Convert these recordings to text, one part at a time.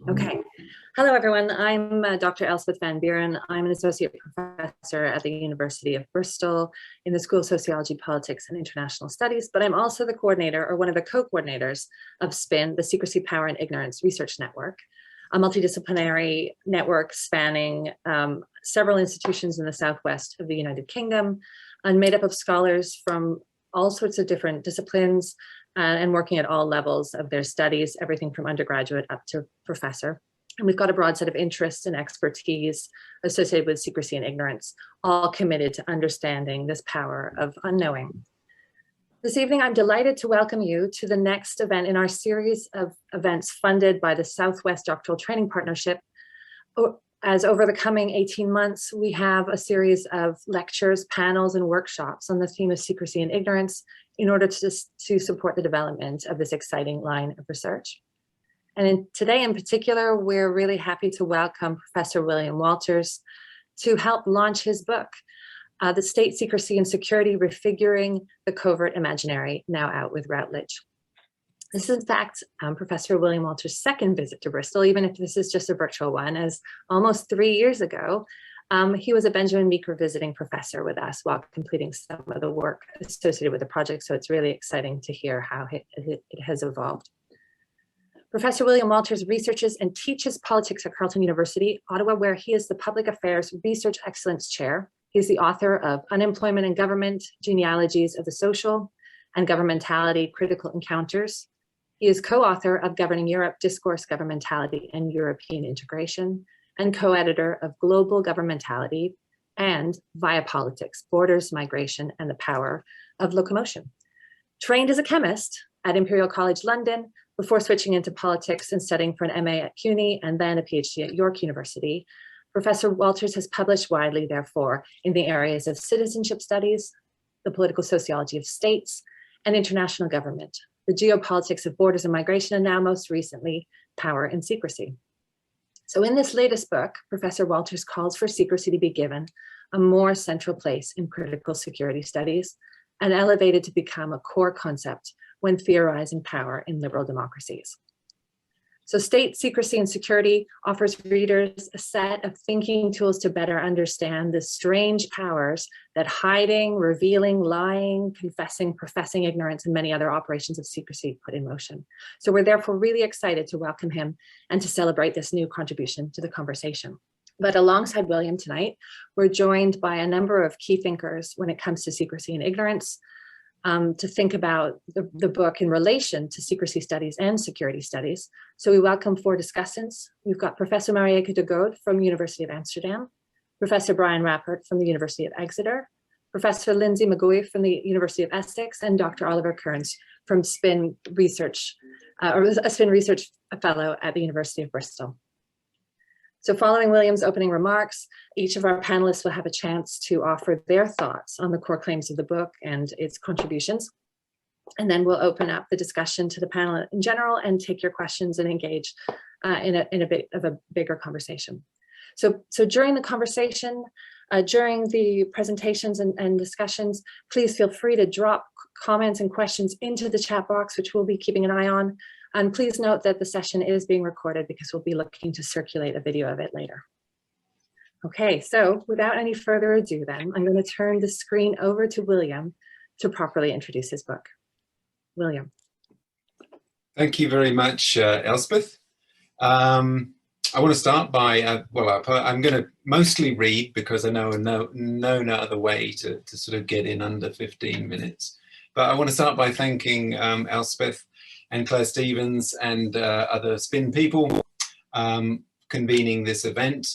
Okay. Hello, everyone. I'm Dr. Elspeth van Veeren. I'm an associate professor at the University of Bristol in the School of Sociology, Politics, and International Studies, but I'm also the coordinator or one of the co-coordinators of SPIN, the Secrecy, Power, and Ignorance Research Network, a multidisciplinary network spanning several institutions in the southwest of the United Kingdom and made up of scholars from all sorts of different disciplines and working at all levels of their studies, everything from undergraduate up to professor. And we've got a broad set of interests and expertise associated with secrecy and ignorance, all committed to understanding this power of unknowing. This evening, I'm delighted to welcome you to the next event in our series of events funded by the Southwest Doctoral Training Partnership. As over the coming 18 months, we have a series of lectures, panels, and workshops on the theme of secrecy and ignorance in order to support the development of this exciting line of research. And today in particular, we're really happy to welcome Professor William Walters to help launch his book, The State Secrecy and Security, Refiguring the Covert Imaginary, now out with Routledge. This is in fact Professor William Walters' second visit to Bristol, even if this is just a virtual one, as almost 3 years ago, he was a Benjamin Meeker visiting professor with us while completing some of the work associated with the project. So it's really exciting to hear how it has evolved. Professor William Walters researches and teaches politics at Carleton University, Ottawa, where he is the Public Affairs Research Excellence Chair. He's the author of Unemployment and Government, Genealogies of the Social, and Governmentality, Critical Encounters. He is co-author of Governing Europe, Discourse, Governmentality, and European Integration, and co-editor of Global Governmentality and Via Politics, Borders, Migration, and the Power of Locomotion. Trained as a chemist at Imperial College London, before switching into politics and studying for an MA at CUNY and then a PhD at York University, Professor Walters has published widely, therefore, in the areas of citizenship studies, the political sociology of states, and international government, the geopolitics of borders and migration, and now most recently, power and secrecy. So in this latest book, Professor Walters calls for secrecy to be given a more central place in critical security studies and elevated to become a core concept when theorizing power in liberal democracies. So State Secrecy and Security offers readers a set of thinking tools to better understand the strange powers that hiding, revealing, lying, confessing, professing ignorance, and many other operations of secrecy put in motion. So we're therefore really excited to welcome him and to celebrate this new contribution to the conversation. But alongside William tonight, we're joined by a number of key thinkers when it comes to secrecy and ignorance, to think about the book in relation to secrecy studies and security studies. So we welcome 4 discussants. We've got Professor Marieke de Goede from the University of Amsterdam, Professor Brian Rappert from the University of Exeter, Professor Linsey McGoey from the University of Essex, and Dr. Oliver Kearns from SPIN Research, or a SPIN Research Fellow at the University of Bristol. So following William's opening remarks, each of our panelists will have a chance to offer their thoughts on the core claims of the book and its contributions. And then we'll open up the discussion to the panel in general and take your questions and engage in a bit of a bigger conversation. So during the conversation, during the presentations and discussions, please feel free to drop comments and questions into the chat box, which we'll be keeping an eye on. And please note that the session is being recorded because we'll be looking to circulate a video of it later. Okay, so without any further ado then, I'm going to turn the screen over to William to properly introduce his book. William. Thank you very much, Elspeth. I want to start by, I'm going to mostly read because I know no other way to sort of get in under 15 minutes. But I want to start by thanking Elspeth and Claire Stevens and other SPIN people convening this event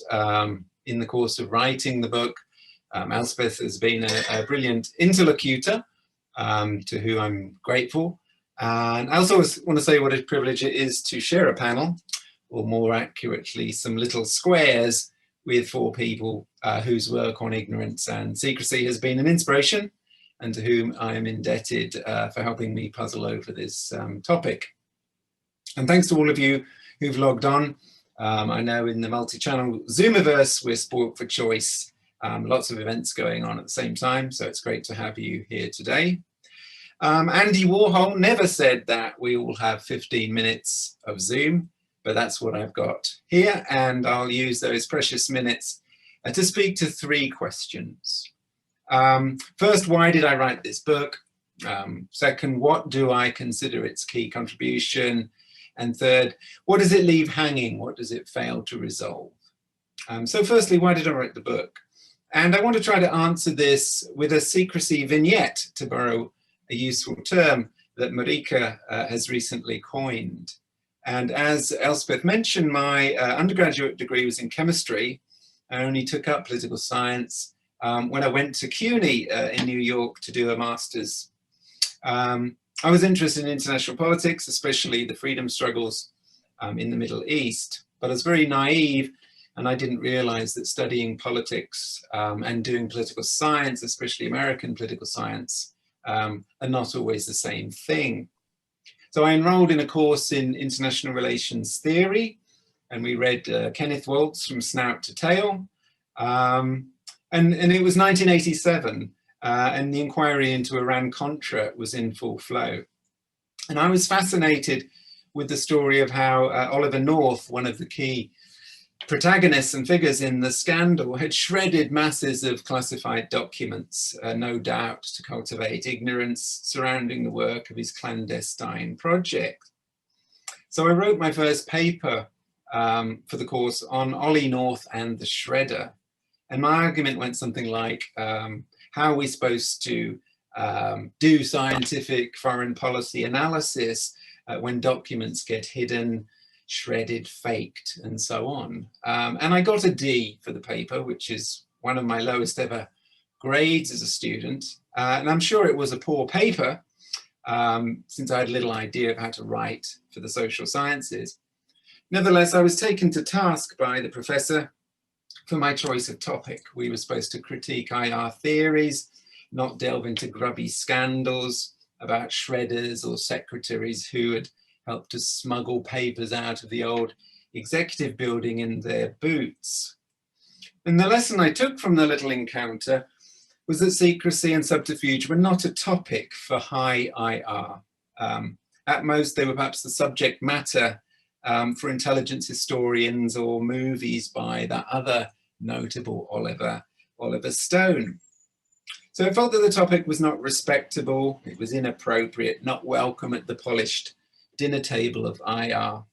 in the course of writing the book. Elspeth has been a brilliant interlocutor to whom I'm grateful. And I also want to say what a privilege it is to share a panel, or more accurately, some little squares with 4 people whose work on ignorance and secrecy has been an inspiration, and to whom I am indebted for helping me puzzle over this topic. And thanks to all of you who've logged on. I know in the multi-channel Zoomiverse, we're spoilt for choice. Lots of events going on at the same time, so it's great to have you here today. Andy Warhol never said that we all have 15 minutes of Zoom. but that's what I've got here, and I'll use those precious minutes to speak to three questions. First, why did I write this book? Second, what do I consider its key contribution? And third, what does it leave hanging? What does it fail to resolve? So firstly, why did I write the book? And I want to try to answer this with a secrecy vignette, to borrow a useful term that Marieke has recently coined. And as Elspeth mentioned, my undergraduate degree was in chemistry. I only took up political science when I went to CUNY in New York to do a master's. I was interested in international politics, especially the freedom struggles in the Middle East, but I was very naive, and I didn't realize that studying politics and doing political science, especially American political science, are not always the same thing. So I enrolled in a course in international relations theory, and we read Kenneth Waltz from Snout to Tail. And it was 1987, and the inquiry into Iran-Contra was in full flow. And I was fascinated with the story of how Oliver North, one of the key protagonists and figures in the scandal, had shredded masses of classified documents, no doubt to cultivate ignorance surrounding the work of his clandestine project. So I wrote my first paper for the course on Ollie North and the shredder. And my argument went something like, how are we supposed to do scientific foreign policy analysis when documents get hidden, shredded, faked, and so on. And I got a D for the paper, which is one of my lowest ever grades as a student. And I'm sure it was a poor paper, since I had little idea of how to write for the social sciences. Nevertheless, I was taken to task by the professor for my choice of topic. We were supposed to critique IR theories, not delve into grubby scandals about shredders or secretaries who had helped to smuggle papers out of the old executive building in their boots. And the lesson I took from the little encounter was that secrecy and subterfuge were not a topic for high IR. At most, they were perhaps the subject matter for intelligence historians or movies by that other notable Oliver Stone. So I felt that the topic was not respectable, it was inappropriate, not welcome at the polished dinner table of IR.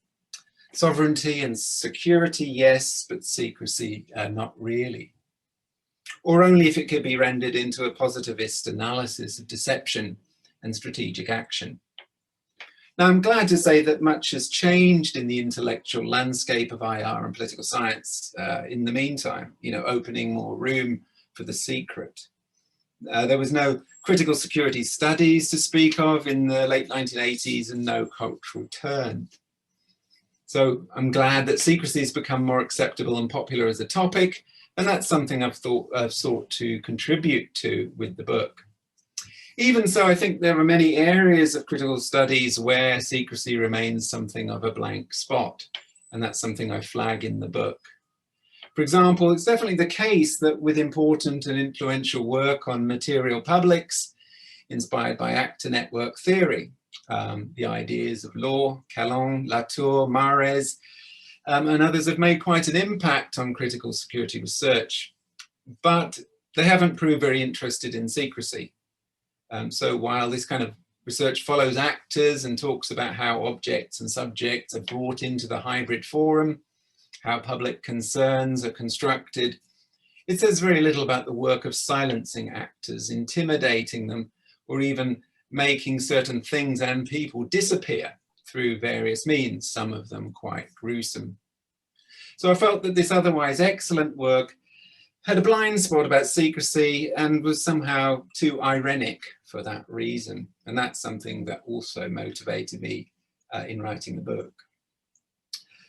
Sovereignty and security, yes, but secrecy, not really. Or only if it could be rendered into a positivist analysis of deception and strategic action. Now, I'm glad to say that much has changed in the intellectual landscape of IR and political science in the meantime, opening more room for the secret. There was no critical security studies to speak of in the late 1980s and no cultural turn. So I'm glad that secrecy has become more acceptable and popular as a topic, and that's something I've sought to contribute to with the book. Even so, I think there are many areas of critical studies where secrecy remains something of a blank spot, and that's something I flag in the book. For example, it's definitely the case that with important and influential work on material publics, inspired by actor network theory, the ideas of Law, Calon, Latour, Mares, and others have made quite an impact on critical security research, but they haven't proved very interested in secrecy. So while this kind of research follows actors and talks about how objects and subjects are brought into the hybrid forum, how public concerns are constructed, it says very little about the work of silencing actors, intimidating them, or even making certain things and people disappear through various means, some of them quite gruesome. So I felt that this otherwise excellent work had a blind spot about secrecy and was somehow too ironic for that reason. And that's something that also motivated me in writing the book.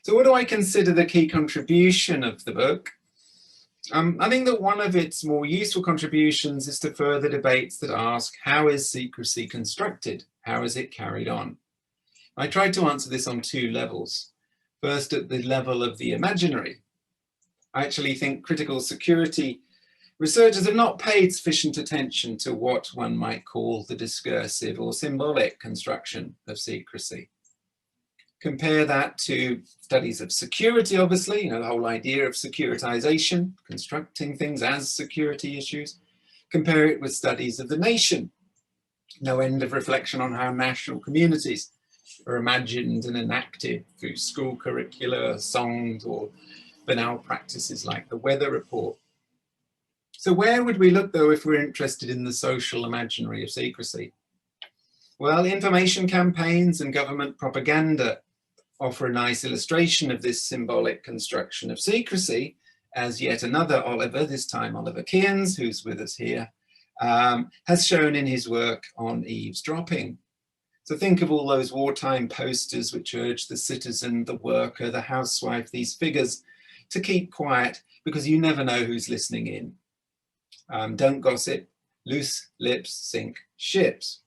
So what do I consider the key contribution of the book? I think that one of its more useful contributions is to further debates that ask, how is secrecy constructed? How is it carried on? I tried to answer this on two levels. First, at the level of the imaginary. I actually think critical security researchers have not paid sufficient attention to what one might call the discursive or symbolic construction of secrecy. Compare that to studies of security, obviously, the whole idea of securitization, constructing things as security issues. Compare it with studies of the nation. No end of reflection on how national communities are imagined and enacted through school curricula, songs, or banal practices like the weather report. So where would we look, though, if we're interested in the social imaginary of secrecy? Well, information campaigns and government propaganda offer a nice illustration of this symbolic construction of secrecy, as yet another Oliver, this time Oliver Kearns, who's with us here, has shown in his work on eavesdropping. So think of all those wartime posters which urge the citizen, the worker, the housewife, these figures, to keep quiet because you never know who's listening in. Don't gossip, loose lips sink ships.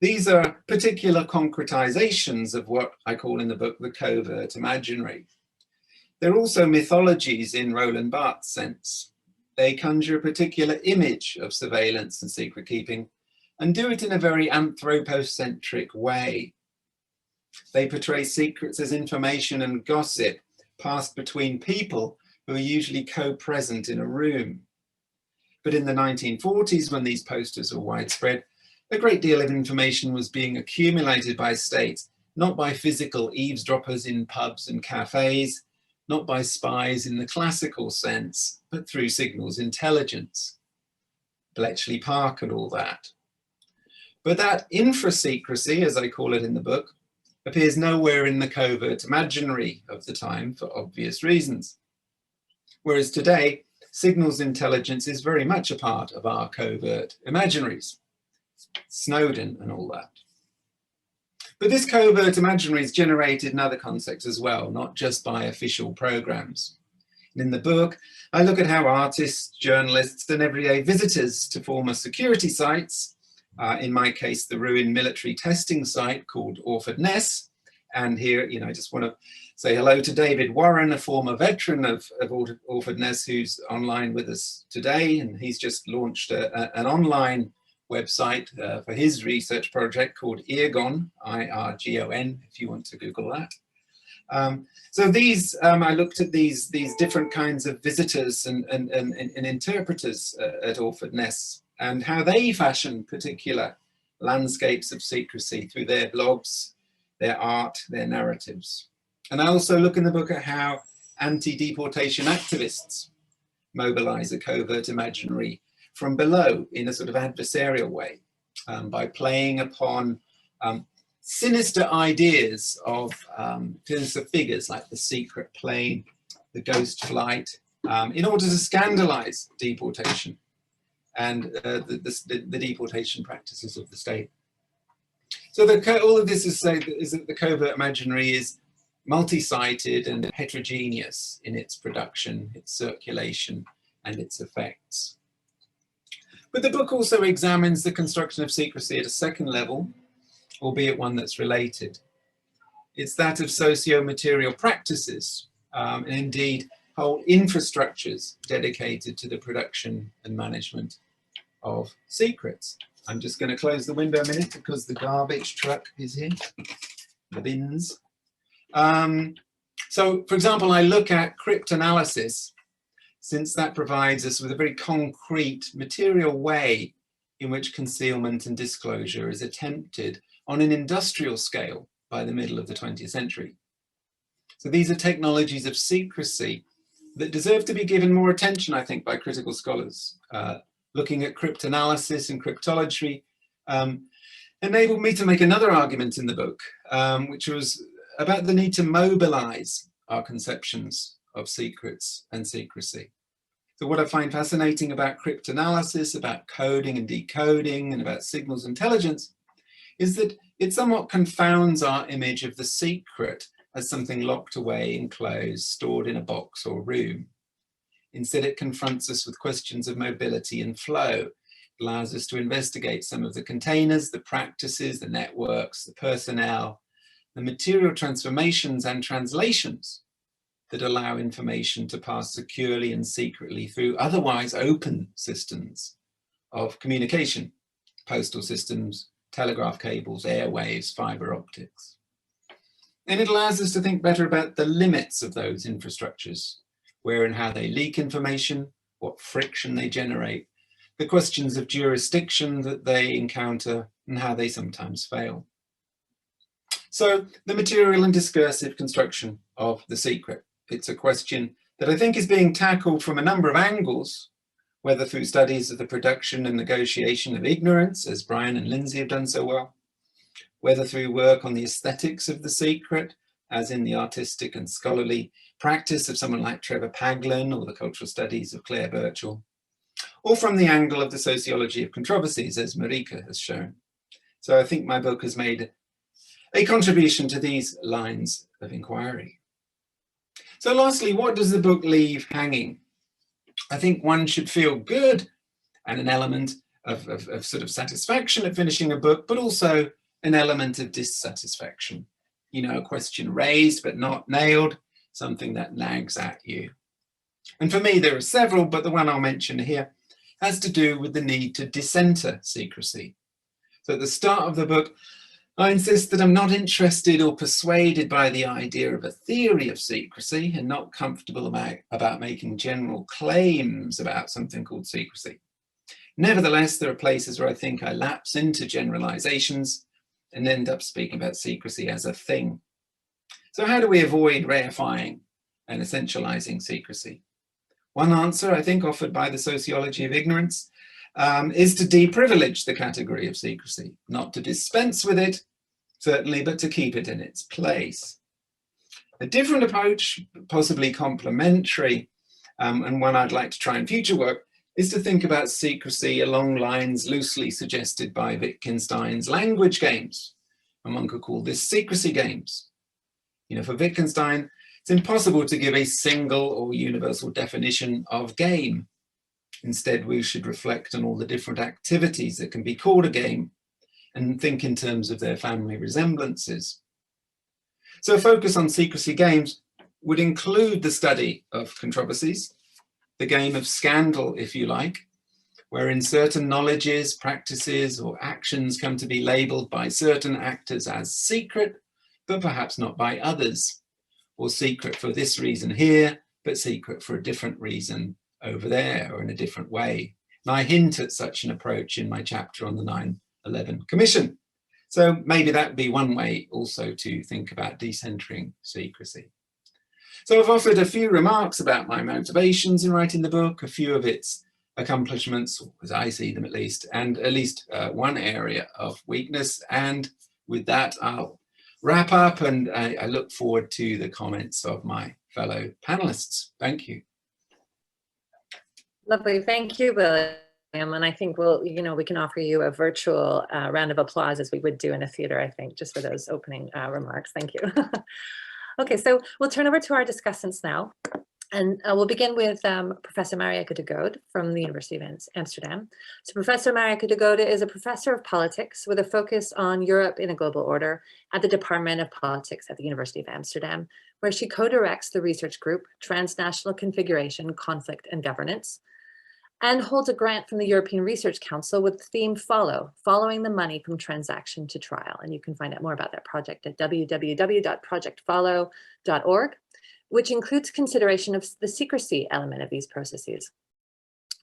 These are particular concretizations of what I call in the book the covert imaginary. They're also mythologies in Roland Barthes' sense. They conjure a particular image of surveillance and secret keeping and do it in a very anthropocentric way. They portray secrets as information and gossip passed between people who are usually co-present in a room. But in the 1940s, when these posters were widespread, a great deal of information was being accumulated by states, not by physical eavesdroppers in pubs and cafes, not by spies in the classical sense, but through signals intelligence, Bletchley Park and all that. But that infra-secrecy, as I call it in the book, appears nowhere in the covert imaginary of the time for obvious reasons. Whereas today, signals intelligence is very much a part of our covert imaginaries, Snowden and all that. But this covert imaginary is generated in other contexts as well, not just by official programs. And in the book, I look at how artists, journalists, and everyday visitors to former security sites, in my case, the ruined military testing site called Orford Ness, and here, I just want to say hello to David Warren, a former veteran of Orford Ness, who's online with us today, and he's just launched an online website for his research project called IRGON, I-R-G-O-N, if you want to Google that. So these, I looked at these different kinds of visitors and interpreters at Orford Ness and how they fashion particular landscapes of secrecy through their blogs, their art, their narratives. And I also look in the book at how anti-deportation activists mobilize a covert imaginary from below in a sort of adversarial way by playing upon sinister ideas of sinister figures like the secret plane, the ghost flight, in order to scandalize deportation and the deportation practices of the state. So all of this is that the covert imaginary is multi-sided and heterogeneous in its production, its circulation, and its effects. But the book also examines the construction of secrecy at a second level, albeit one that's related. It's that of socio-material practices, and indeed whole infrastructures dedicated to the production and management of secrets. I'm just going to close the window a minute because the garbage truck is here, the bins. So, for example, I look at cryptanalysis, since that provides us with a very concrete material way in which concealment and disclosure is attempted on an industrial scale by the middle of the 20th century. So these are technologies of secrecy that deserve to be given more attention, I think, by critical scholars. Looking at cryptanalysis and cryptology enabled me to make another argument in the book, which was about the need to mobilize our conceptions of secrets and secrecy. So what I find fascinating about cryptanalysis, about coding and decoding, and about signals intelligence is that it somewhat confounds our image of the secret as something locked away, enclosed, stored in a box or room. Instead, it confronts us with questions of mobility and flow. It allows us to investigate some of the containers, the practices, the networks, the personnel, the material transformations and translations that allow information to pass securely and secretly through otherwise open systems of communication, postal systems, telegraph cables, airwaves, fiber optics. And it allows us to think better about the limits of those infrastructures, where and how they leak information, what friction they generate, the questions of jurisdiction that they encounter, and how they sometimes fail. So the material and discursive construction of the secret. It's a question that I think is being tackled from a number of angles, whether through studies of the production and negotiation of ignorance, as Brian and Linsey have done so well, whether through work on the aesthetics of the secret, as in the artistic and scholarly practice of someone like Trevor Paglen or the cultural studies of Claire Birchall, or from the angle of the sociology of controversies, as Marieke has shown. So I think my book has made a contribution to these lines of inquiry. So lastly, what does the book leave hanging? I think one should feel good and an element of sort of satisfaction at finishing a book, but also an element of dissatisfaction. You know, a question raised but not nailed, something that nags at you. And for me, there are several, but the one I'll mention here has to do with the need to decenter secrecy. So at the start of the book, I insist that I'm not interested or persuaded by the idea of a theory of secrecy and not comfortable about making general claims about something called secrecy. Nevertheless, there are places where I think I lapse into generalizations and end up speaking about secrecy as a thing. So how do we avoid reifying and essentializing secrecy? One answer, I think, offered by the sociology of ignorance is to deprivilege the category of secrecy, not to dispense with it, certainly, but to keep it in its place. A different approach, possibly complementary, and one I'd like to try in future work, is to think about secrecy along lines loosely suggested by Wittgenstein's language games. And one could call this secrecy games. You know, for Wittgenstein, it's impossible to give a single or universal definition of game. Instead, we should reflect on all the different activities that can be called a game and think in terms of their family resemblances. So a focus on secrecy games would include the study of controversies, the game of scandal, if you like, wherein certain knowledges, practices, or actions come to be labeled by certain actors as secret, but perhaps not by others, or secret for this reason here, but secret for a different reason over there, or in a different way. And I hint at such an approach in my chapter on the 9/11 Commission. So maybe that would be one way also to think about decentering secrecy. So I've offered a few remarks about my motivations in writing the book, a few of its accomplishments, as I see them at least one area of weakness. And with that, I'll wrap up, and I look forward to the comments of my fellow panelists. Thank you. Lovely, thank you, William. And I think we can offer you a virtual round of applause as we would do in a theater, I think, just for those opening remarks. Thank you. Okay, so we'll turn over to our discussants now. And we'll begin with Professor Marieke de Goede from the University of Amsterdam. So Professor Marieke de Goede is a professor of politics with a focus on Europe in a global order at the Department of Politics at the University of Amsterdam, where she co-directs the research group Transnational Configuration, Conflict and Governance, and holds a grant from the European Research Council with the theme Follow, Following the Money from Transaction to Trial. And you can find out more about that project at www.projectfollow.org, which includes consideration of the secrecy element of these processes.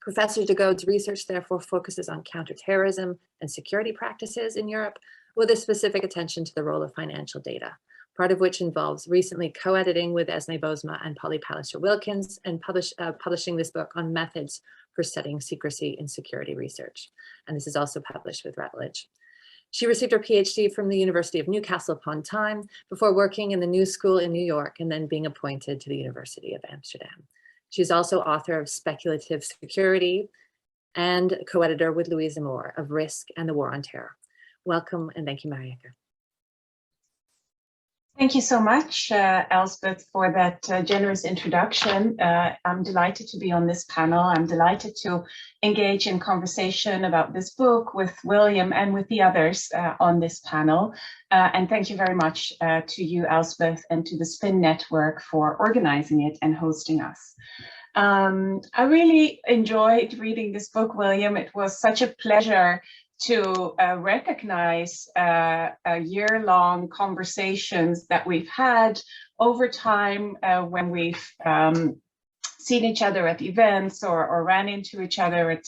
Professor de Gode's research therefore focuses on counterterrorism and security practices in Europe, with a specific attention to the role of financial data, part of which involves recently co-editing with Esme Bosma and Polly Palliser-Wilkins and publishing this book on methods for studying secrecy in security research. And this is also published with Routledge. She received her PhD from the University of Newcastle upon Tyne before working in the New School in New York and then being appointed to the University of Amsterdam. She's also author of Speculative Security and co-editor with Louise Amour of Risk and the War on Terror. Welcome and thank you, Marieke. Thank you so much, Elspeth, for that generous introduction. I'm delighted to be on this panel. I'm delighted to engage in conversation about this book with William and with the others on this panel. And thank you very much to you, Elspeth, and to the SPIN Network for organizing it and hosting us. I really enjoyed reading this book, William. It was such a pleasure to recognize year-long conversations that we've had over time when we've seen each other at events or ran into each other at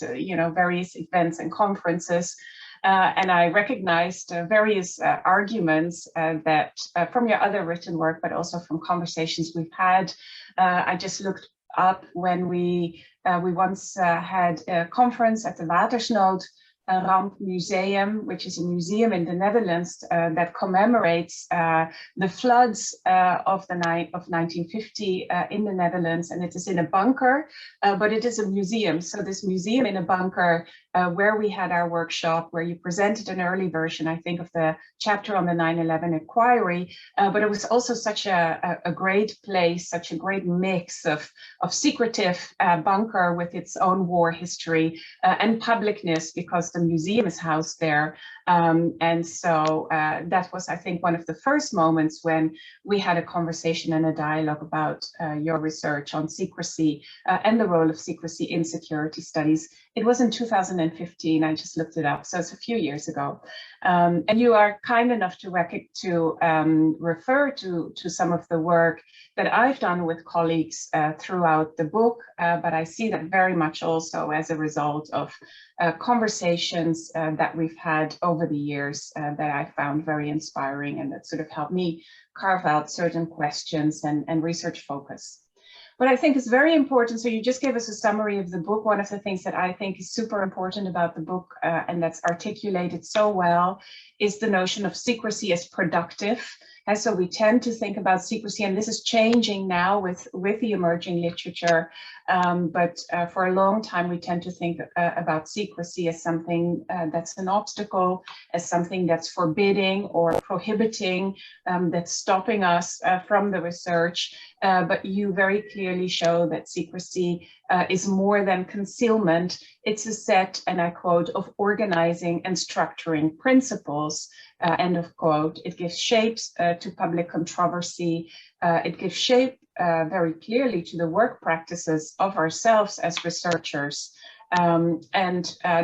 various events and conferences. And I recognized various arguments that from your other written work, but also from conversations we've had. I just looked up when we once had a conference at the Watersnood Ramp Museum, which is a museum in the Netherlands that commemorates the floods of 1950 in the Netherlands, and it is in a bunker, but it is a museum. So this museum in a bunker where we had our workshop, where you presented an early version, I think, of the chapter on the 9/11 inquiry, but it was also such a great place, such a great mix of secretive bunker with its own war history and publicness, because the museum is housed there. And so that was, I think, one of the first moments when we had a conversation and a dialogue about your research on secrecy and the role of secrecy in security studies. It was in 2015, I just looked it up, so it's a few years ago. And you are kind enough to refer to some of the work that I've done with colleagues throughout the book, but I see that very much also as a result of conversations that we've had over the years that I found very inspiring, and that sort of helped me carve out certain questions and research focus. What I think is very important, so you just gave us a summary of the book. One of the things that I think is super important about the book, and that's articulated so well, is the notion of secrecy as productive. And so we tend to think about secrecy, and this is changing now with the emerging literature. But for a long time, we tend to think about secrecy as something that's an obstacle, as something that's forbidding or prohibiting, that's stopping us from the research. But you very clearly show that secrecy is more than concealment. It's a set, and I quote, of organizing and structuring principles. End of quote. It gives shapes to public controversy. It gives shape very clearly to the work practices of ourselves as researchers. And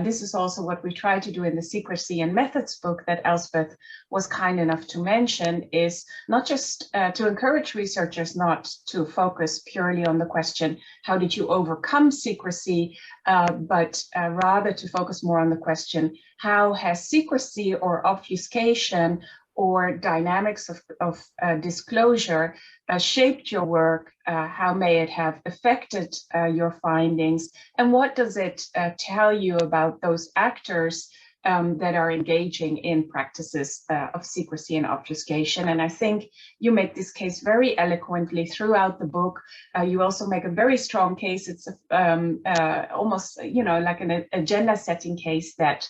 this is also what we try to do in the Secrecy and Methods book that Elspeth was kind enough to mention, is not just to encourage researchers not to focus purely on the question, how did you overcome secrecy, but rather to focus more on the question, how has secrecy or obfuscation or dynamics of disclosure shaped your work? How may it have affected your findings? And what does it tell you about those actors that are engaging in practices of secrecy and obfuscation? And I think you make this case very eloquently throughout the book. You also make a very strong case. It's almost, like an agenda setting case that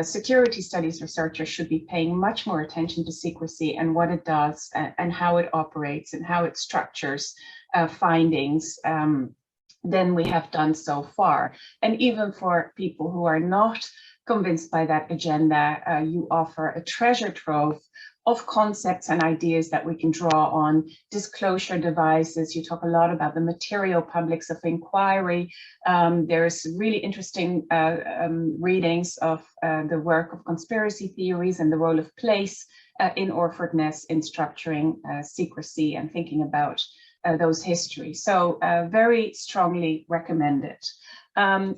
security studies researchers should be paying much more attention to secrecy and what it does and how it operates and how it structures findings than we have done so far. And even for people who are not convinced by that agenda, you offer a treasure trove of concepts and ideas that we can draw on. Disclosure devices, you talk a lot about the material publics of inquiry. There's really interesting readings of the work of conspiracy theories and the role of place in awkwardness in structuring secrecy and thinking about those histories. So very strongly recommended.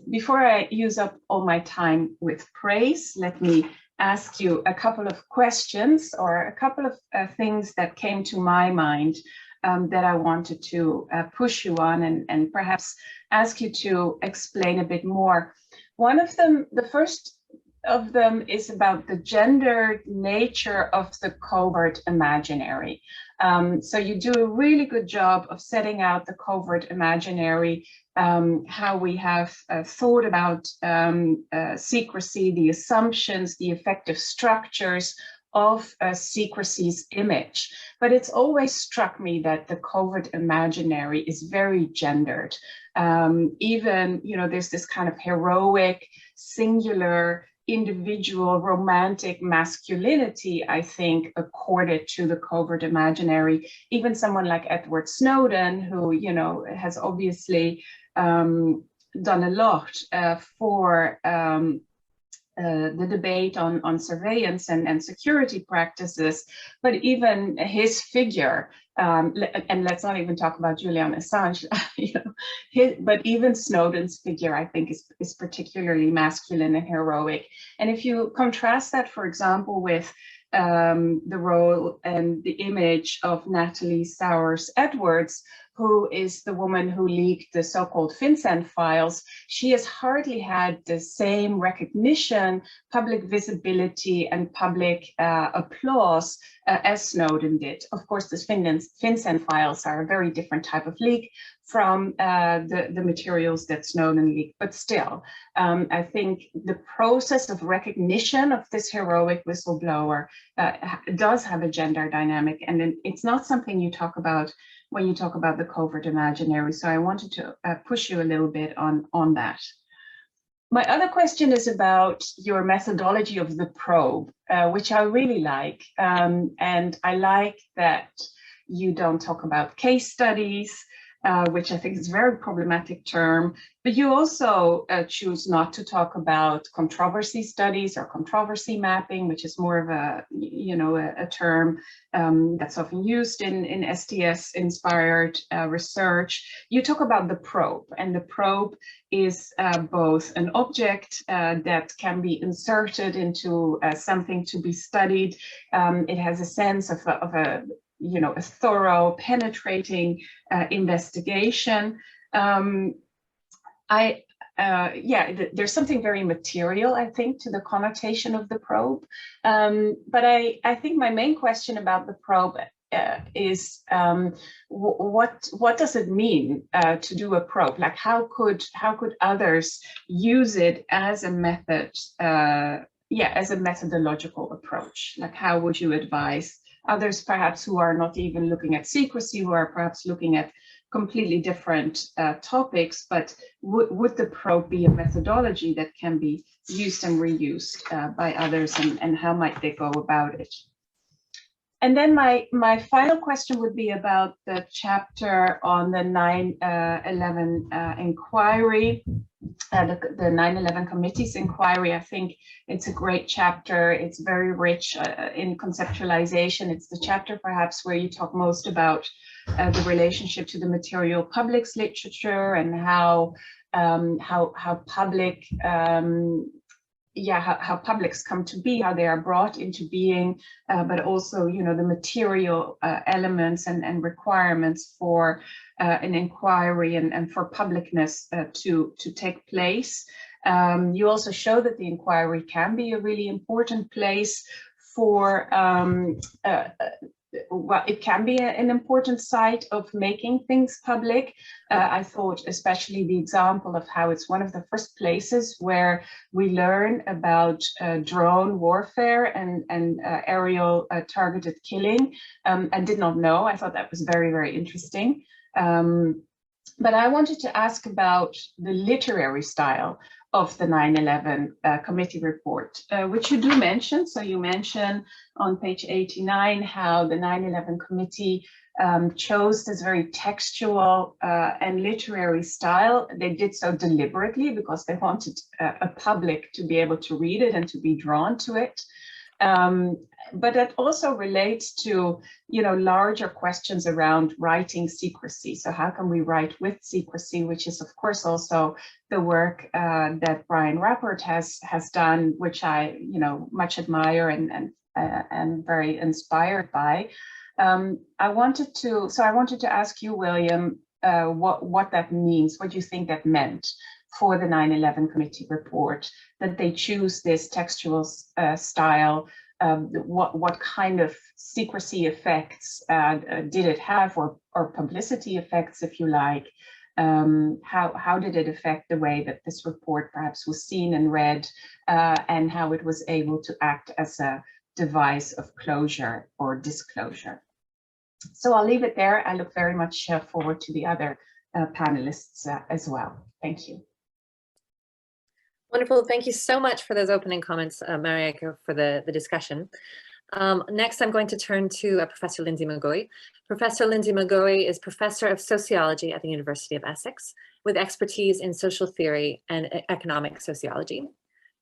Before I use up all my time with praise, let me ask you a couple of questions or a couple of things that came to my mind that I wanted to push you on and perhaps ask you to explain a bit more. One of them, the first of them, is about the gendered nature of the covert imaginary. So you do a really good job of setting out the covert imaginary, how we have thought about secrecy, the assumptions, the effective structures of secrecy's image. But it's always struck me that the covert imaginary is very gendered. Even, there's this kind of heroic, singular, individual romantic masculinity, I think, accorded to the covert imaginary. Even someone like Edward Snowden, who, has obviously done a lot for the debate on surveillance and security practices, but even his figure, and let's not even talk about Julian Assange, but even Snowden's figure, I think, is particularly masculine and heroic. And if you contrast that, for example, with the role and the image of Natalie Sowers-Edwards, who is the woman who leaked the so-called FinCEN files, she has hardly had the same recognition, public visibility, and public applause as Snowden did. Of course, the FinCEN files are a very different type of leak from the materials that Snowden leaked, but still, I think the process of recognition of this heroic whistleblower does have a gender dynamic, and it's not something you talk about when you talk about the covert imaginary. So I wanted to push you a little bit on that. My other question is about your methodology of the probe, which I really like. And I like that you don't talk about case studies, which I think is a very problematic term, but you also choose not to talk about controversy studies or controversy mapping, which is more of a term that's often used in STS-inspired research. You talk about the probe, and the probe is both an object that can be inserted into something to be studied. It has a sense of a thorough, penetrating investigation. There's something very material, I think, to the connotation of the probe. But I think my main question about the probe is what does it mean to do a probe? Like, how could others use it as a method? As a methodological approach. Like, how would you advise others, perhaps, who are not even looking at secrecy, who are perhaps looking at completely different topics, but would the probe be a methodology that can be used and reused by others, and how might they go about it? And then my final question would be about the chapter on the 9/11 inquiry, the 9/11 committee's inquiry. I think it's a great chapter. It's very rich in conceptualization. It's the chapter perhaps where you talk most about the relationship to the material publics literature, and how public how publics come to be, how they are brought into being, but also, the material elements and requirements for an inquiry and for publicness to take place. You also show that the inquiry can be a really important place for it can be an important site of making things public. I thought especially the example of how it's one of the first places where we learn about drone warfare and aerial targeted killing. I did not know. I thought that was very, very interesting. But I wanted to ask about the literary style of the 9/11 committee report, which you do mention. So you mention on page 89 how the 9/11 committee chose this very textual and literary style. They did so deliberately because they wanted a public to be able to read it and to be drawn to it. But that also relates to, larger questions around writing secrecy. So how can we write with secrecy, which is, of course, also the work that Brian Rappert has done, which I, much admire and very inspired by. I wanted to ask you, William, what that means. What do you think that meant for the 9/11 committee report, that they choose this textual style? What kind of secrecy effects did it have, or publicity effects, if you like? How did it affect the way that this report perhaps was seen and read, and how it was able to act as a device of closure or disclosure? So I'll leave it there. I look very much forward to the other panelists as well. Thank you. Wonderful. Thank you so much for those opening comments, Marieke, for the discussion. Next, I'm going to turn to Professor Linsey McGoey. Professor Linsey McGoey is Professor of Sociology at the University of Essex, with expertise in social theory and economic sociology.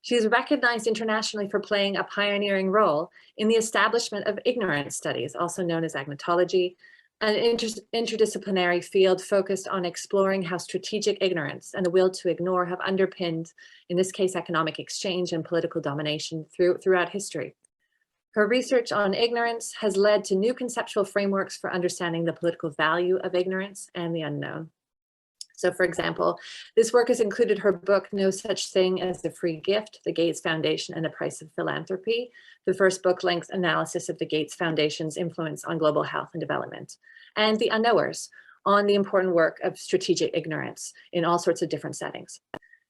She is recognized internationally for playing a pioneering role in the establishment of ignorance studies, also known as agnotology, an interdisciplinary field focused on exploring how strategic ignorance and the will to ignore have underpinned, in this case, economic exchange and political domination throughout history. Her research on ignorance has led to new conceptual frameworks for understanding the political value of ignorance and the unknown. So, for example, this work has included her book, No Such Thing as a Free Gift, The Gates Foundation and the Price of Philanthropy. The first book-length analysis of the Gates Foundation's influence on global health and development, and The Unknowers, on the important work of strategic ignorance in all sorts of different settings.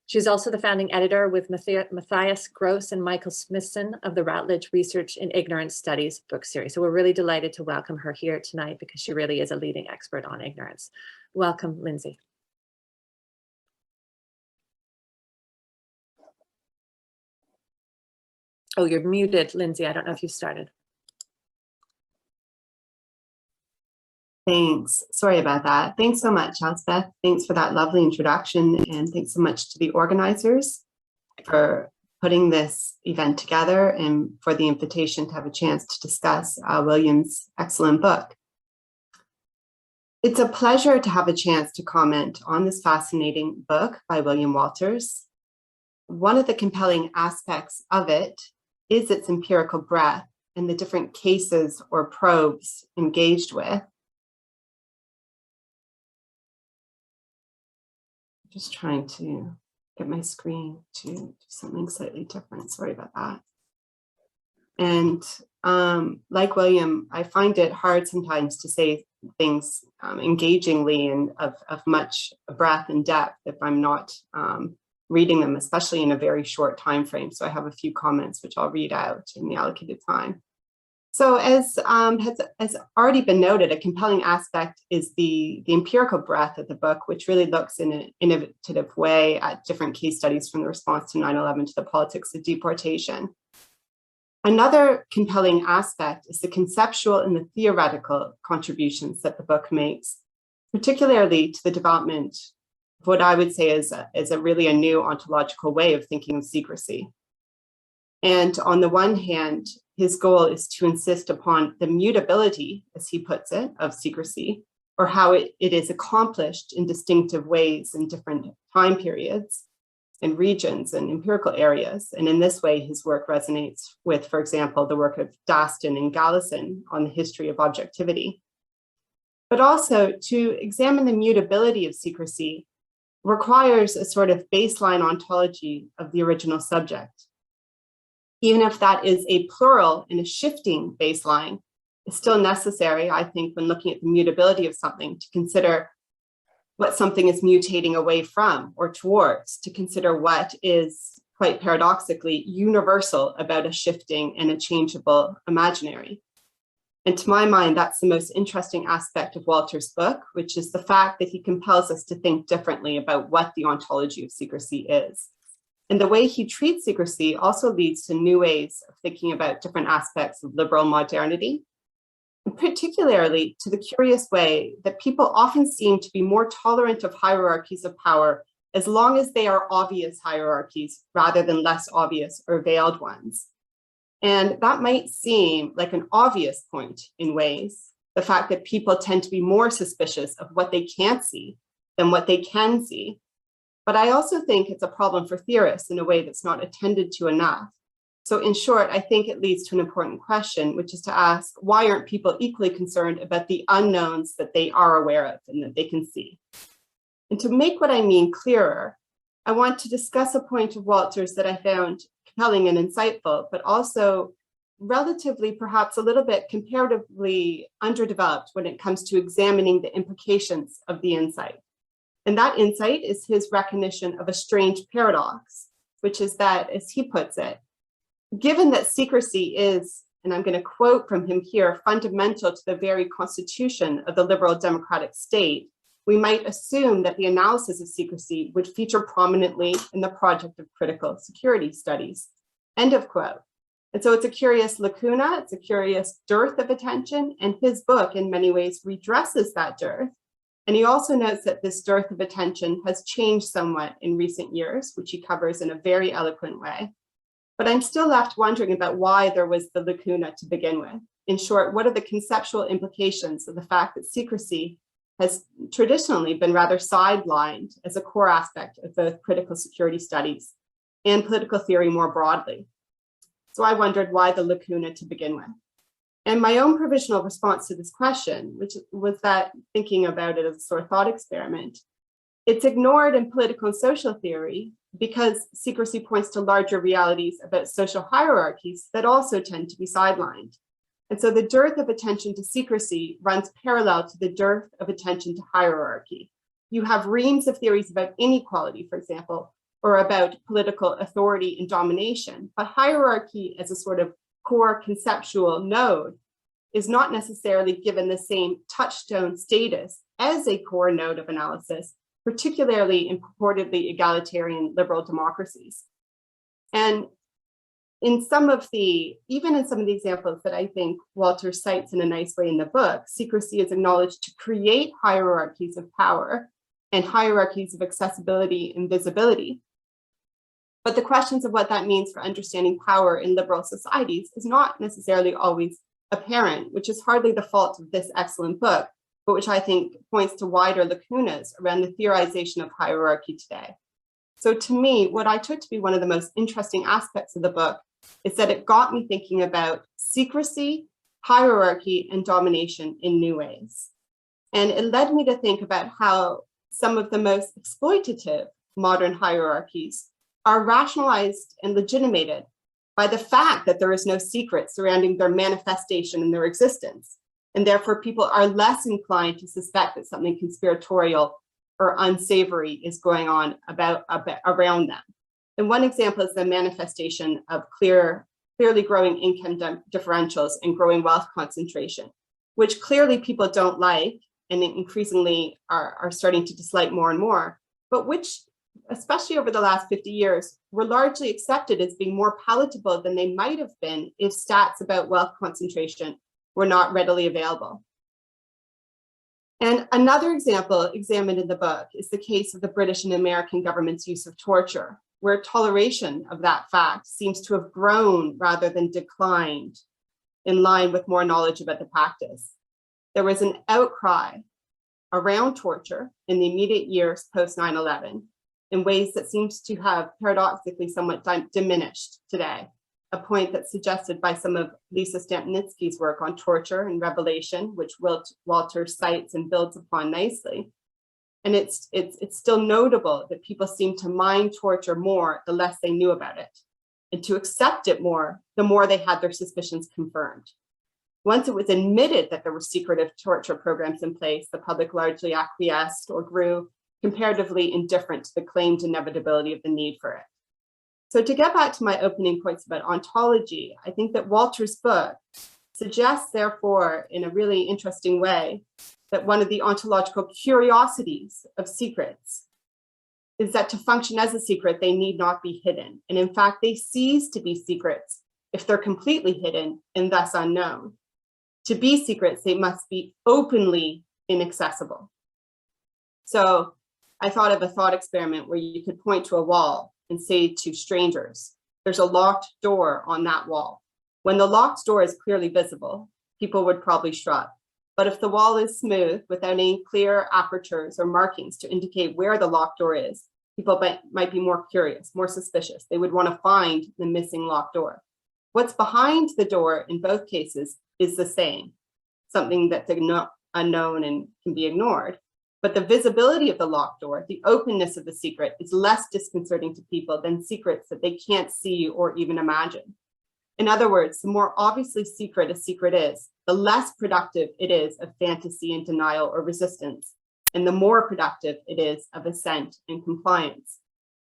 She's also the founding editor with Matthias Gross and Michael Smithson of the Routledge Research in Ignorance Studies book series. So we're really delighted to welcome her here tonight because she really is a leading expert on ignorance. Welcome, Linsey. Oh, you're muted, Linsey. I don't know if you started. Thanks. Sorry about that. Thanks so much, Elspeth. Thanks for that lovely introduction, and thanks so much to the organizers for putting this event together and for the invitation to have a chance to discuss William's excellent book. It's a pleasure to have a chance to comment on this fascinating book by William Walters. One of the compelling aspects of it is its empirical breadth and the different cases or probes engaged with. Just trying to get my screen to do something slightly different. Sorry about that. And like William, I find it hard sometimes to say things engagingly and of much breadth and depth if I'm not reading them, especially in a very short time frame. So I have a few comments which I'll read out in the allocated time. So as has already been noted, a compelling aspect is the empirical breadth of the book, which really looks in an innovative way at different case studies from the response to 9/11 to the politics of deportation. Another compelling aspect is the conceptual and the theoretical contributions that the book makes, particularly to the development of what I would say is really a new ontological way of thinking of secrecy. And on the one hand, his goal is to insist upon the mutability, as he puts it, of secrecy, or how it is accomplished in distinctive ways in different time periods and regions and empirical areas. And in this way, his work resonates with, for example, the work of Daston and Gallison on the history of objectivity. But also to examine the mutability of secrecy requires a sort of baseline ontology of the original subject. Even if that is a plural and a shifting baseline, it's still necessary, I think, when looking at the mutability of something, to consider what something is mutating away from or towards, to consider what is, quite paradoxically, universal about a shifting and a changeable imaginary. And to my mind, that's the most interesting aspect of Walter's book, which is the fact that he compels us to think differently about what the ontology of secrecy is. And the way he treats secrecy also leads to new ways of thinking about different aspects of liberal modernity, and particularly to the curious way that people often seem to be more tolerant of hierarchies of power as long as they are obvious hierarchies rather than less obvious or veiled ones. And that might seem like an obvious point in ways, the fact that people tend to be more suspicious of what they can't see than what they can see. But I also think it's a problem for theorists in a way that's not attended to enough. So in short, I think it leads to an important question, which is to ask, why aren't people equally concerned about the unknowns that they are aware of and that they can see? And to make what I mean clearer, I want to discuss a point of Walter's that I found compelling and insightful, but also relatively, perhaps a little bit comparatively underdeveloped when it comes to examining the implications of the insight. And that insight is his recognition of a strange paradox, which is that, as he puts it, given that secrecy is, and I'm going to quote from him here, fundamental to the very constitution of the liberal democratic state, we might assume that the analysis of secrecy would feature prominently in the project of critical security studies. End of quote. And so it's a curious lacuna, it's a curious dearth of attention, and his book in many ways redresses that dearth. And he also notes that this dearth of attention has changed somewhat in recent years, which he covers in a very eloquent way. But I'm still left wondering about why there was the lacuna to begin with. In short, what are the conceptual implications of the fact that secrecy has traditionally been rather sidelined as a core aspect of both critical security studies and political theory more broadly? So I wondered why the lacuna to begin with. And my own provisional response to this question, which was that, thinking about it as a sort of thought experiment, it's ignored in political and social theory because secrecy points to larger realities about social hierarchies that also tend to be sidelined. And so the dearth of attention to secrecy runs parallel to the dearth of attention to hierarchy. You have reams of theories about inequality, for example, or about political authority and domination, but hierarchy as a sort of core conceptual node is not necessarily given the same touchstone status as a core node of analysis, particularly in purportedly egalitarian liberal democracies. And even in some of the examples that I think Walter cites in a nice way in the book, secrecy is acknowledged to create hierarchies of power and hierarchies of accessibility and visibility. But the questions of what that means for understanding power in liberal societies is not necessarily always apparent, which is hardly the fault of this excellent book, but which I think points to wider lacunas around the theorization of hierarchy today. So to me, what I took to be one of the most interesting aspects of the book is that it got me thinking about secrecy, hierarchy, and domination in new ways. And it led me to think about how some of the most exploitative modern hierarchies are rationalized and legitimated by the fact that there is no secret surrounding their manifestation and their existence. And therefore, people are less inclined to suspect that something conspiratorial or unsavory is going on around them. And one example is the manifestation of clearly growing income differentials and growing wealth concentration, which clearly people don't like and increasingly are starting to dislike more and more, but which, especially over the last 50 years, were largely accepted as being more palatable than they might have been if stats about wealth concentration were not readily available. And another example examined in the book is the case of the British and American government's use of torture, where toleration of that fact seems to have grown rather than declined in line with more knowledge about the practice. There was an outcry around torture in the immediate years post 9/11 in ways that seems to have paradoxically somewhat diminished today, a point that's suggested by some of Lisa Stampnitzky's work on torture and revelation, which Walter cites and builds upon nicely. And it's still notable that people seem to mind torture more the less they knew about it, and to accept it more the more they had their suspicions confirmed. Once it was admitted that there were secretive torture programs in place, the public largely acquiesced or grew comparatively indifferent to the claimed inevitability of the need for it. So to get back to my opening points about ontology, I think that Walter's book suggests, therefore, in a really interesting way, that one of the ontological curiosities of secrets is that to function as a secret, they need not be hidden. And in fact, they cease to be secrets if they're completely hidden and thus unknown. To be secrets, they must be openly inaccessible. So I thought of a thought experiment where you could point to a wall and say to strangers, there's a locked door on that wall. When the locked door is clearly visible, people would probably shrug. But if the wall is smooth without any clear apertures or markings to indicate where the locked door is, people might be more curious, more suspicious. They would want to find the missing locked door. What's behind the door in both cases is the same, something that's unknown and can be ignored. But the visibility of the locked door, the openness of the secret, is less disconcerting to people than secrets that they can't see or even imagine. In other words, the more obviously secret a secret is, the less productive it is of fantasy and denial or resistance, and the more productive it is of assent and compliance.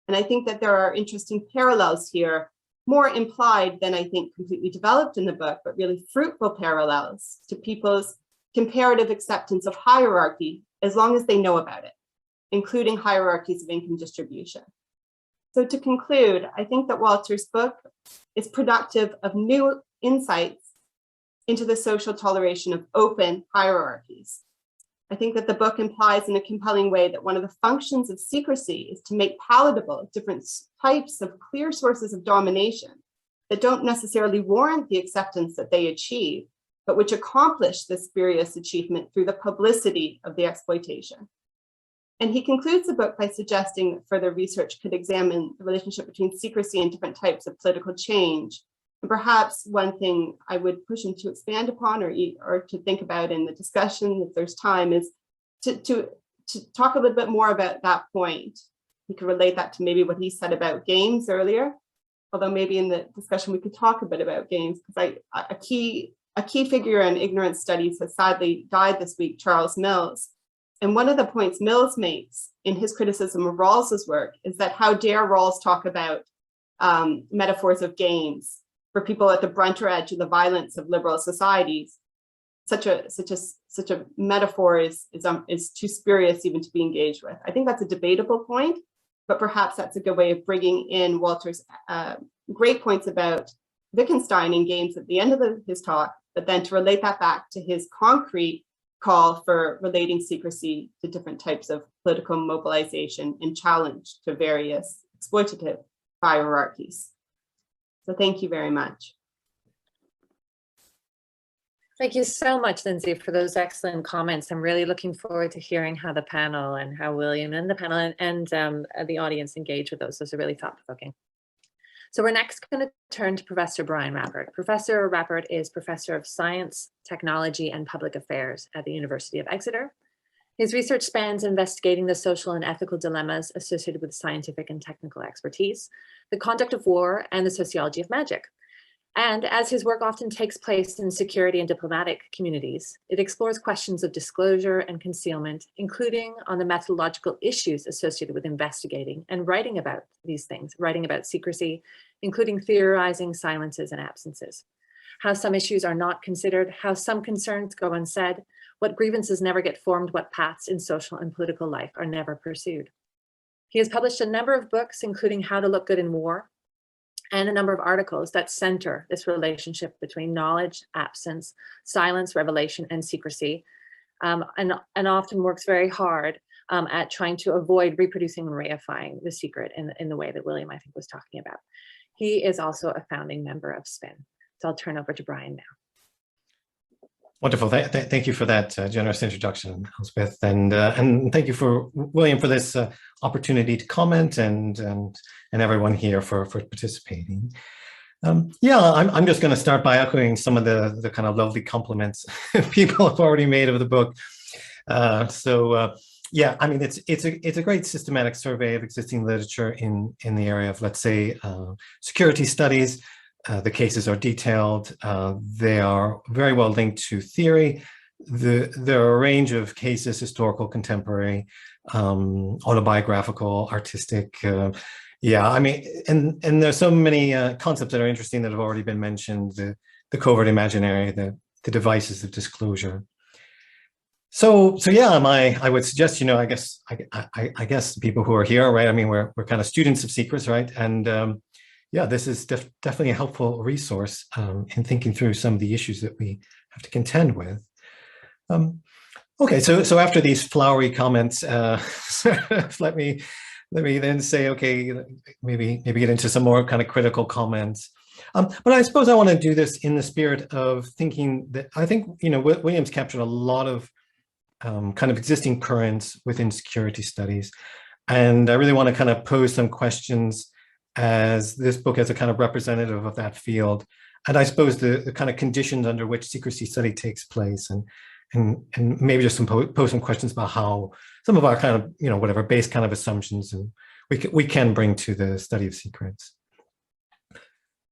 And I think that there are interesting parallels here, more implied than I think completely developed in the book, but really fruitful parallels to people's comparative acceptance of hierarchy as long as they know about it, including hierarchies of income distribution. So to conclude, I think that Walter's book is productive of new insights into the social toleration of open hierarchies. I think that the book implies in a compelling way that one of the functions of secrecy is to make palatable different types of clear sources of domination that don't necessarily warrant the acceptance that they achieve, but which accomplish this spurious achievement through the publicity of the exploitation. And he concludes the book by suggesting that further research could examine the relationship between secrecy and different types of political change. And perhaps one thing I would push him to expand upon or to think about in the discussion, if there's time, is to talk a little bit more about that point. We could relate that to maybe what he said about games earlier, although maybe in the discussion we could talk a bit about games, because a key figure in ignorance studies has sadly died this week, Charles Mills. And one of the points Mills makes in his criticism of Rawls's work is that how dare Rawls talk about metaphors of games for people at the brunt or edge of the violence of liberal societies. Such a metaphor is too spurious even to be engaged with. I think that's a debatable point, but perhaps that's a good way of bringing in Walter's great points about Wittgenstein in games at the end of his talk, but then to relate that back to his concrete call for relating secrecy to different types of political mobilization and challenge to various exploitative hierarchies. So thank you very much. Thank you so much, Linsey, for those excellent comments. I'm really looking forward to hearing how the panel and how William and the panel and the audience engage with those. Those are really thought-provoking. So we're next going to turn to Professor Brian Rappert. Professor Rappert is Professor of Science, Technology, and Public Affairs at the University of Exeter. His research spans investigating the social and ethical dilemmas associated with scientific and technical expertise, the conduct of war, and the sociology of magic. And as his work often takes place in security and diplomatic communities, it explores questions of disclosure and concealment, including on the methodological issues associated with investigating and writing about these things, writing about secrecy, including theorizing silences and absences, how some issues are not considered, how some concerns go unsaid, what grievances never get formed, what paths in social and political life are never pursued. He has published a number of books, including How to Look Good in War, and a number of articles that center this relationship between knowledge, absence, silence, revelation, and secrecy, and often works very hard at trying to avoid reproducing and reifying the secret in the way that William, I think, was talking about. He is also a founding member of SPIN. So I'll turn over to Brian now. Wonderful. Thank you for that generous introduction, Elspeth, and thank you for William for this opportunity to comment, and everyone here for participating. Yeah, I'm just going to start by echoing some of the kind of lovely compliments people have already made of the book. Yeah, I mean, it's a great systematic survey of existing literature in the area of, let's say, security studies. The cases are detailed. They are very well linked to theory. There are a range of cases: historical, contemporary, autobiographical, artistic. Yeah, I mean, and there's so many concepts that are interesting that have already been mentioned: the covert imaginary, the devices of disclosure. So yeah, I would suggest, I guess people who are here, right? I mean, we're kind of students of secrets, right? And yeah, this is definitely a helpful resource in thinking through some of the issues that we have to contend with. Okay, so after these flowery comments, let me then say, okay, maybe get into some more kind of critical comments. But I suppose I want to do this in the spirit of thinking that I think Williams captured a lot of kind of existing currents within security studies, and I really want to kind of pose some questions as this book as a kind of representative of that field, and I suppose the kind of conditions under which secrecy study takes place, and maybe just pose some questions about how some of our kind of whatever base kind of assumptions and we can bring to the study of secrets.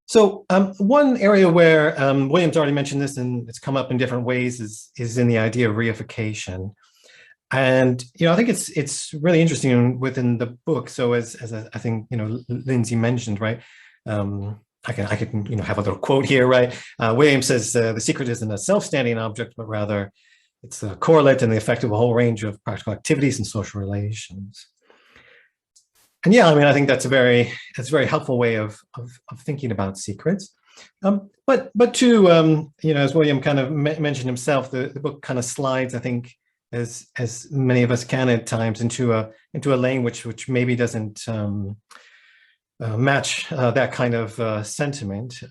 So one area where Williams already mentioned this, and it's come up in different ways, is in the idea of reification. And I think it's really interesting within the book. So as I think Linsey mentioned, right? I can have a little quote here, right? Williams says the secret isn't a self-standing object, but rather it's a correlate and the effect of a whole range of practical activities and social relations. And yeah, I mean, I think that's a very helpful way of thinking about secrets. But too, as William kind of mentioned himself, the book kind of slides, I think, as many of us can at times, into a lane which maybe doesn't match that kind of sentiment.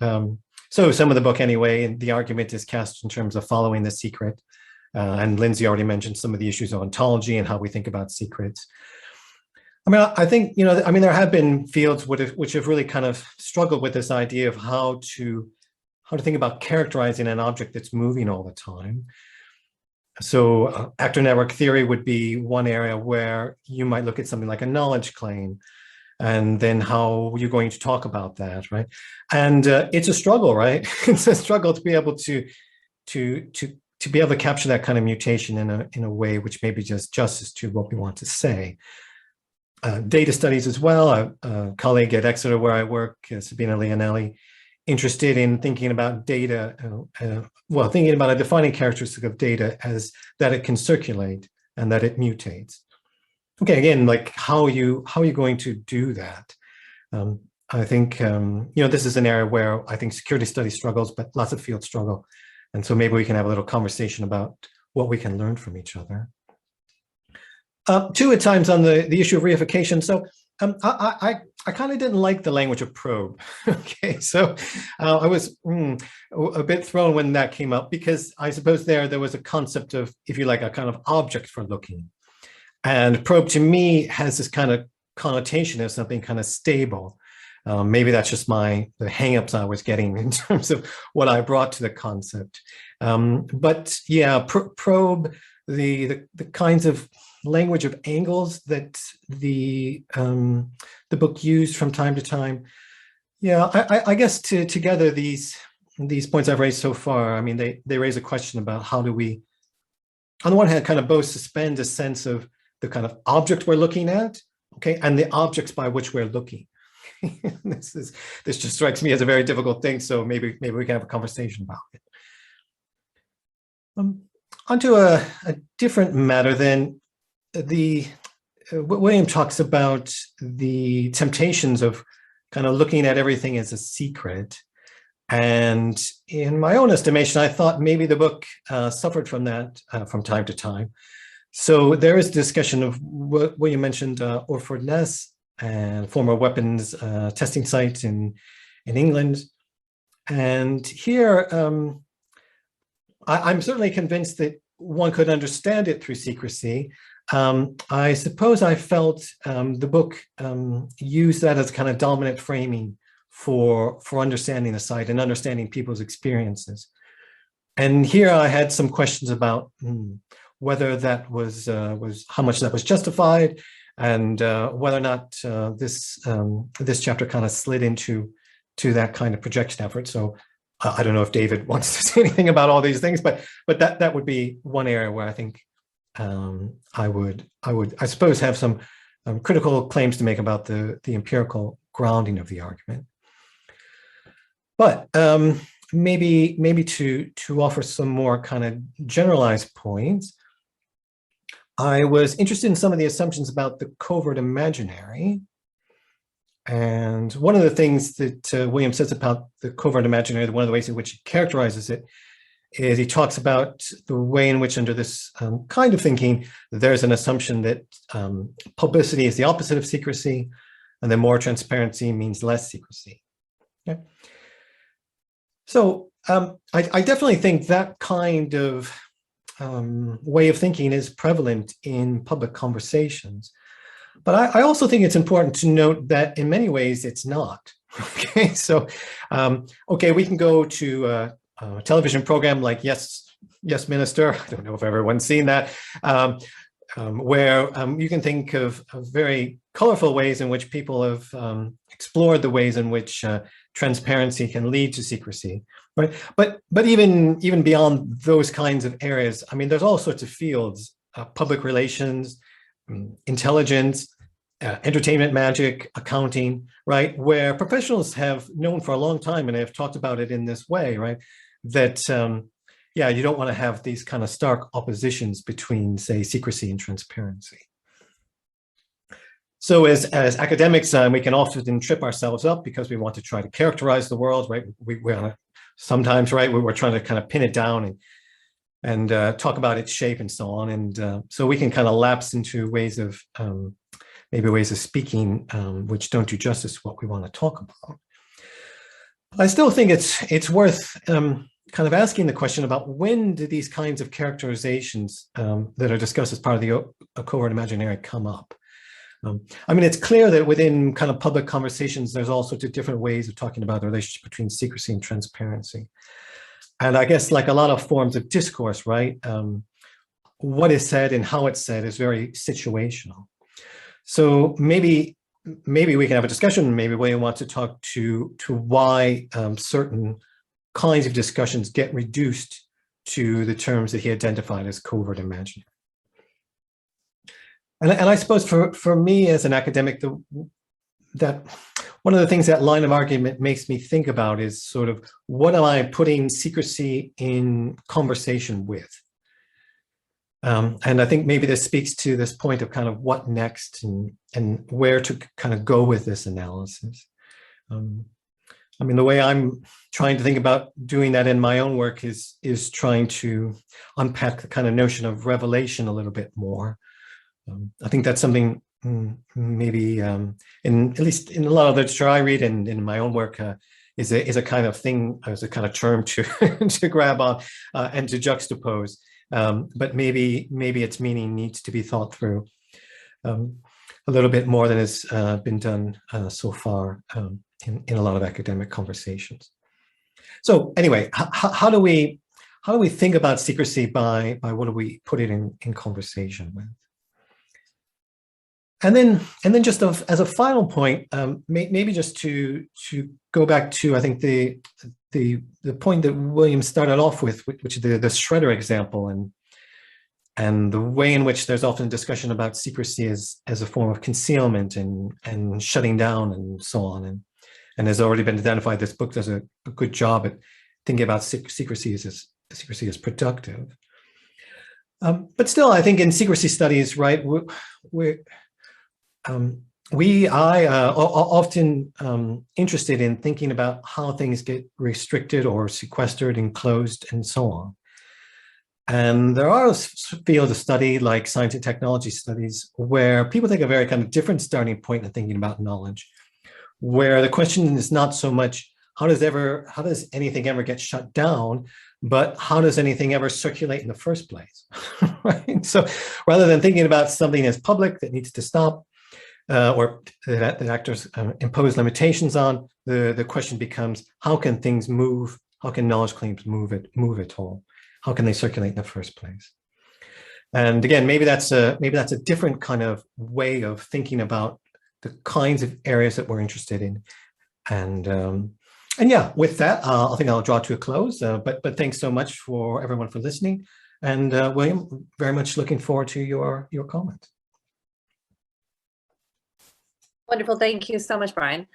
So some of the book anyway, and the argument is cast in terms of following the secret. And Linsey already mentioned some of the issues of ontology and how we think about secrets. I mean, I think, there have been fields which have really kind of struggled with this idea of how to think about characterizing an object that's moving all the time. So actor network theory would be one area where you might look at something like a knowledge claim, and then how you're going to talk about that, right? And it's a struggle, right? It's a struggle to be able to be able to capture that kind of mutation in a way which maybe does justice to what we want to say. Data studies as well. A colleague at Exeter where I work, Sabina Leonelli, interested in thinking about data, thinking about a defining characteristic of data as that it can circulate and that it mutates. Okay, again, like how are you going to do that? I think this is an area where I think security studies struggles, but lots of fields struggle, and so maybe we can have a little conversation about what we can learn from each other. Two at times on the issue of reification. So I kind of didn't like the language of probe. Okay, so I was a bit thrown when that came up, because I suppose there was a concept of, if you like, a kind of object for looking. And probe to me has this kind of connotation of something kind of stable. Maybe that's just the hangups I was getting in terms of what I brought to the concept. But yeah, probe, the kinds of language of angles that the book used from time to time. Yeah, I guess together these points I've raised so far, I mean, they raise a question about how do we, on the one hand, kind of both suspend a sense of the kind of object we're looking at, okay, and the objects by which we're looking. This just strikes me as a very difficult thing, so maybe we can have a conversation about it. Onto a different matter then. William talks about the temptations of kind of looking at everything as a secret. And in my own estimation, I thought maybe the book suffered from that from time to time. So there is discussion of what William mentioned, Orford Ness, and former weapons testing site in England. And here, I'm certainly convinced that one could understand it through secrecy. I suppose I felt the book used that as kind of dominant framing for understanding the site and understanding people's experiences. And here I had some questions about whether that was how much that was justified, and whether or not this chapter kind of slid into that kind of projection effort. So I don't know if David wants to say anything about all these things, but that would be one area where I think I suppose have some critical claims to make about the empirical grounding of the argument. But maybe to offer some more kind of generalized points, I was interested in some of the assumptions about the covert imaginary. And one of the things that William says about the covert imaginary, one of the ways in which he characterizes it, is he talks about the way in which, under this kind of thinking, there's an assumption that publicity is the opposite of secrecy, and that more transparency means less secrecy. Okay. So I definitely think that kind of way of thinking is prevalent in public conversations. But I also think it's important to note that in many ways it's not. Okay, so okay, we can go to a television program like Yes Minister. I don't know if everyone's seen that, where you can think of very colorful ways in which people have explored the ways in which transparency can lead to secrecy, right? But even beyond those kinds of areas, I mean, there's all sorts of fields: public relations, intelligence, entertainment magic, accounting, right? Where professionals have known for a long time, and have talked about it in this way, right? That yeah, you don't want to have these kind of stark oppositions between, say, secrecy and transparency. So as academics, we can often trip ourselves up because we want to try to characterize the world, right? We sometimes, right, we're trying to kind of pin it down and talk about its shape and so on. And so we can kind of lapse into ways of maybe ways of speaking which don't do justice to what we want to talk about. I still think it's worth kind of asking the question about when do these kinds of characterizations that are discussed as part of the covert imaginary come up? I mean, it's clear that within kind of public conversations, there's all sorts of different ways of talking about the relationship between secrecy and transparency. And I guess like a lot of forms of discourse, right? What is said and how it's said is very situational. So maybe we can have a discussion. Maybe William wants to talk to why certain kinds of discussions get reduced to the terms that he identified as covert imaginary. And I suppose for me as an academic, that one of the things that line of argument makes me think about is sort of what am I putting secrecy in conversation with? And I think maybe this speaks to this point of kind of what next and where to kind of go with this analysis. I mean, the way I'm trying to think about doing that in my own work is trying to unpack the kind of notion of revelation a little bit more. I think that's something maybe at least in a lot of literature I read and in my own work is a kind of thing, as a kind of term to to grab on and to juxtapose. But maybe its meaning needs to be thought through a little bit more than has been done so far in a lot of academic conversations. So anyway, how do we think about secrecy by what do we put it in conversation with? And then just as a final point, maybe just to go back to, I think the point that William started off with, which is the shredder example, and the way in which there's often discussion about secrecy as a form of concealment and shutting down and so on, and has already been identified. This book does a good job at thinking about secrecy as productive. But still, I think in secrecy studies, right, I often interested in thinking about how things get restricted or sequestered and closed and so on. And there are fields of study like science and technology studies where people take a very kind of different starting point in thinking about knowledge, where the question is not so much how does anything ever get shut down, but how does anything ever circulate in the first place, right? So rather than thinking about something as public that needs to stop, or that actors impose limitations on, the question becomes, how can things move? How can knowledge claims move at all? How can they circulate in the first place? And again, maybe that's a different kind of way of thinking about the kinds of areas that we're interested in. And yeah, with that, I think I'll draw to a close. But thanks so much for everyone for listening. And William, very much looking forward to your comments. Wonderful. Thank you so much, Brian.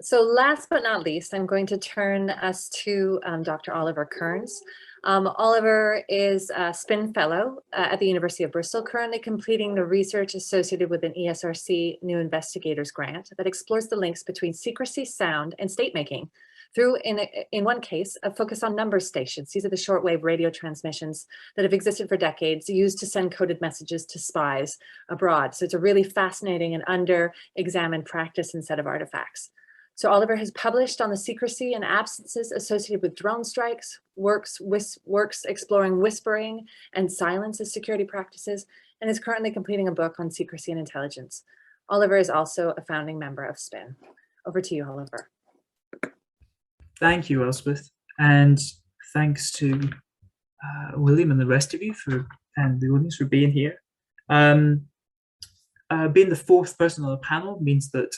So last but not least, I'm going to turn us to Dr. Oliver Kearns. Oliver is a SPIN Fellow at the University of Bristol, currently completing the research associated with an ESRC New Investigators Grant that explores the links between secrecy, sound, and state making through, in one case, a focus on number stations. These are the shortwave radio transmissions that have existed for decades, used to send coded messages to spies abroad. So it's a really fascinating and under-examined practice and set of artifacts. So Oliver has published on the secrecy and absences associated with drone strikes, works exploring whispering and silence as security practices, and is currently completing a book on secrecy and intelligence. Oliver is also a founding member of SPIN. Over to you, Oliver. Thank you, Elspeth, and thanks to William and the rest of you and the audience for being here. Being the fourth person on the panel means that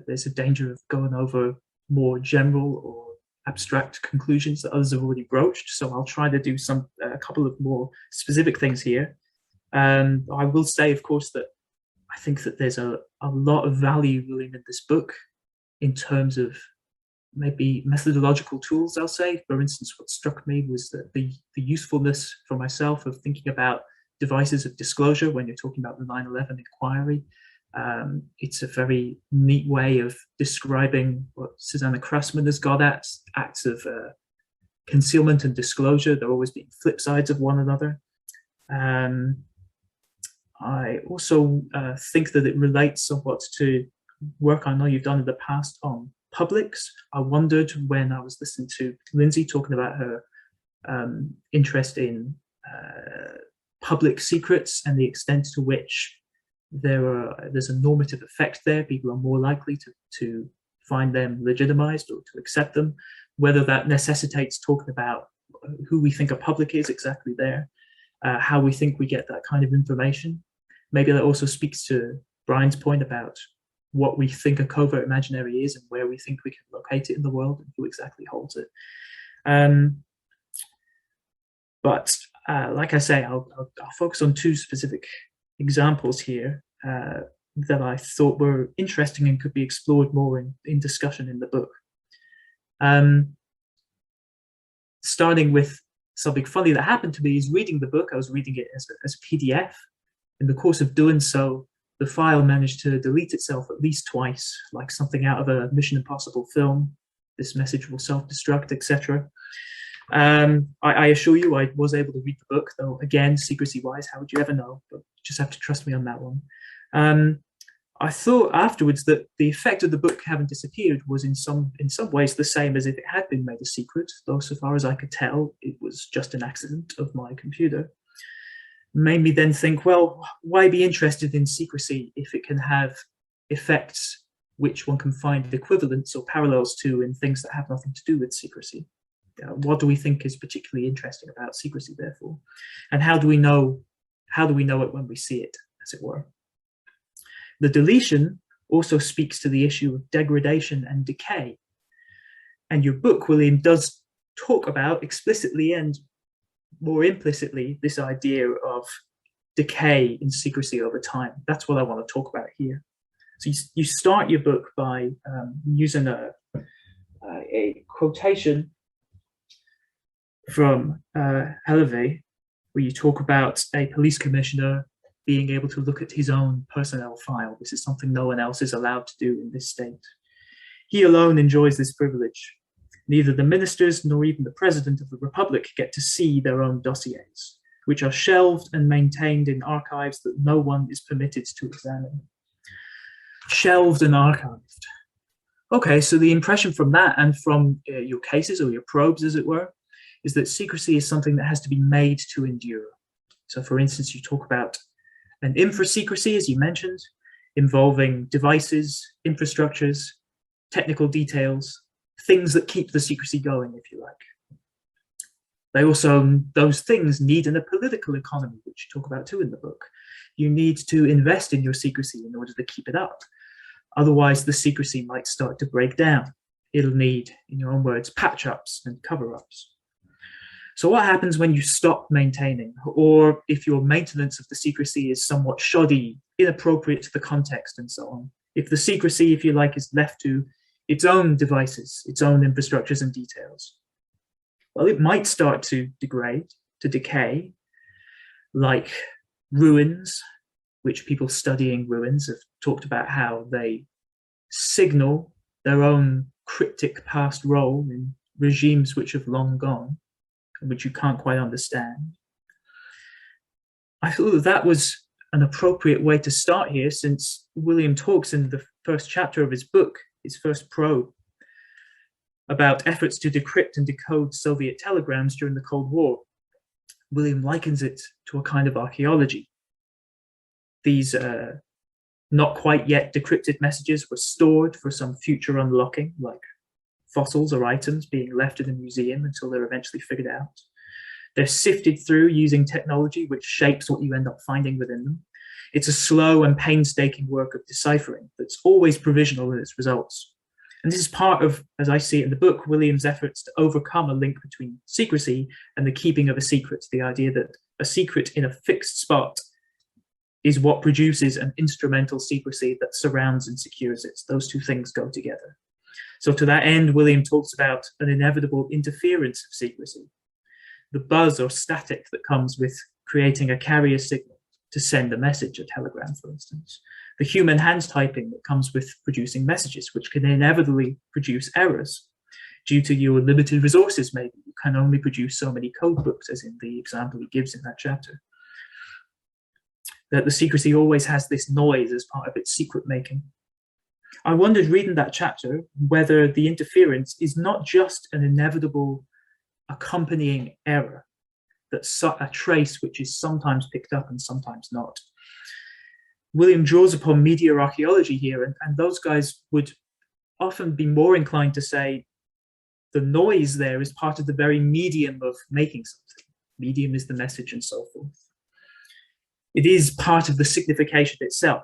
there's a danger of going over more general or abstract conclusions that others have already broached. So I'll try to do a couple of more specific things here. I will say, of course, that I think that there's a lot of value, William, in this book in terms of maybe methodological tools, I'll say. For instance, what struck me was that the usefulness for myself of thinking about devices of disclosure when you're talking about the 9/11 inquiry. It's a very neat way of describing what Susanna Cressman has got at, acts of concealment and disclosure. They're always being flip sides of one another. I also think that it relates somewhat to work I know you've done in the past on publics. I wondered when I was listening to Linsey talking about her interest in public secrets and the extent to which there's a normative effect there. People are more likely to find them legitimized or to accept them, whether that necessitates talking about who we think a public is exactly there, how we think we get that kind of information. Maybe that also speaks to Brian's point about what we think a covert imaginary is and where we think we can locate it in the world and who exactly holds it. But like I say, I'll focus on two specific examples here that I thought were interesting and could be explored more in discussion in the book. Starting with something funny that happened to me is reading the book. I was reading it as a PDF. In the course of doing so, the file managed to delete itself at least twice, like something out of a Mission Impossible film. This message will self-destruct, etc. I assure you, I was able to read the book, though again, secrecy-wise, how would you ever know? But you just have to trust me on that one. I thought afterwards that the effect of the book having disappeared was in some ways the same as if it had been made a secret, though so far as I could tell, it was just an accident of my computer. Made me then think, well, why be interested in secrecy if it can have effects which one can find equivalents or parallels to in things that have nothing to do with secrecy? What do we think is particularly interesting about secrecy, therefore? And how do we know it when we see it, as it were? The deletion also speaks to the issue of degradation and decay. And your book, William, does talk about explicitly and more implicitly this idea of decay in secrecy over time. That's what I want to talk about here. So you start your book by using a quotation from Helvey, where you talk about a police commissioner being able to look at his own personnel file. This is something no one else is allowed to do in this state. He alone enjoys this privilege. Neither the ministers nor even the president of the republic get to see their own dossiers, which are shelved and maintained in archives that no one is permitted to examine. Shelved and archived. Okay, so the impression from that and from your cases or your probes, as it were, is that secrecy is something that has to be made to endure. So for instance, you talk about an infra-secrecy, as you mentioned, involving devices, infrastructures, technical details, things that keep the secrecy going, if you like. They also, those things need in a political economy, which you talk about too in the book. You need to invest in your secrecy in order to keep it up. Otherwise, the secrecy might start to break down. It'll need, in your own words, patch-ups and cover-ups. So what happens when you stop maintaining, or if your maintenance of the secrecy is somewhat shoddy, inappropriate to the context, and so on? If the secrecy, if you like, is left to its own devices, its own infrastructures and details, well, it might start to degrade, to decay, like ruins, which people studying ruins have talked about how they signal their own cryptic past role in regimes which have long gone, and which you can't quite understand. I thought that that was an appropriate way to start here, since William talks in the first chapter of his book, his first probe, about efforts to decrypt and decode Soviet telegrams during the Cold War. William likens it to a kind of archaeology. These not quite yet decrypted messages were stored for some future unlocking, like fossils or items being left in a museum until they're eventually figured out. They're sifted through using technology which shapes what you end up finding within them. It's a slow and painstaking work of deciphering that's always provisional in its results. And this is part of, as I see it in the book, William's efforts to overcome a link between secrecy and the keeping of a secret, the idea that a secret in a fixed spot is what produces an instrumental secrecy that surrounds and secures it. Those two things go together. So to that end, William talks about an inevitable interference of secrecy, the buzz or static that comes with creating a carrier signal to send a message, a telegram, for instance, the human hand typing that comes with producing messages, which can inevitably produce errors. Due to your limited resources, maybe you can only produce so many code books, as in the example he gives in that chapter. that the secrecy always has this noise as part of its secret making. I wondered, reading that chapter, whether the interference is not just an inevitable accompanying error, that's a trace which is sometimes picked up and sometimes not. William draws upon media archaeology here, and those guys would often be more inclined to say the noise there is part of the very medium of making something. Medium is the message and so forth. It is part of the signification itself.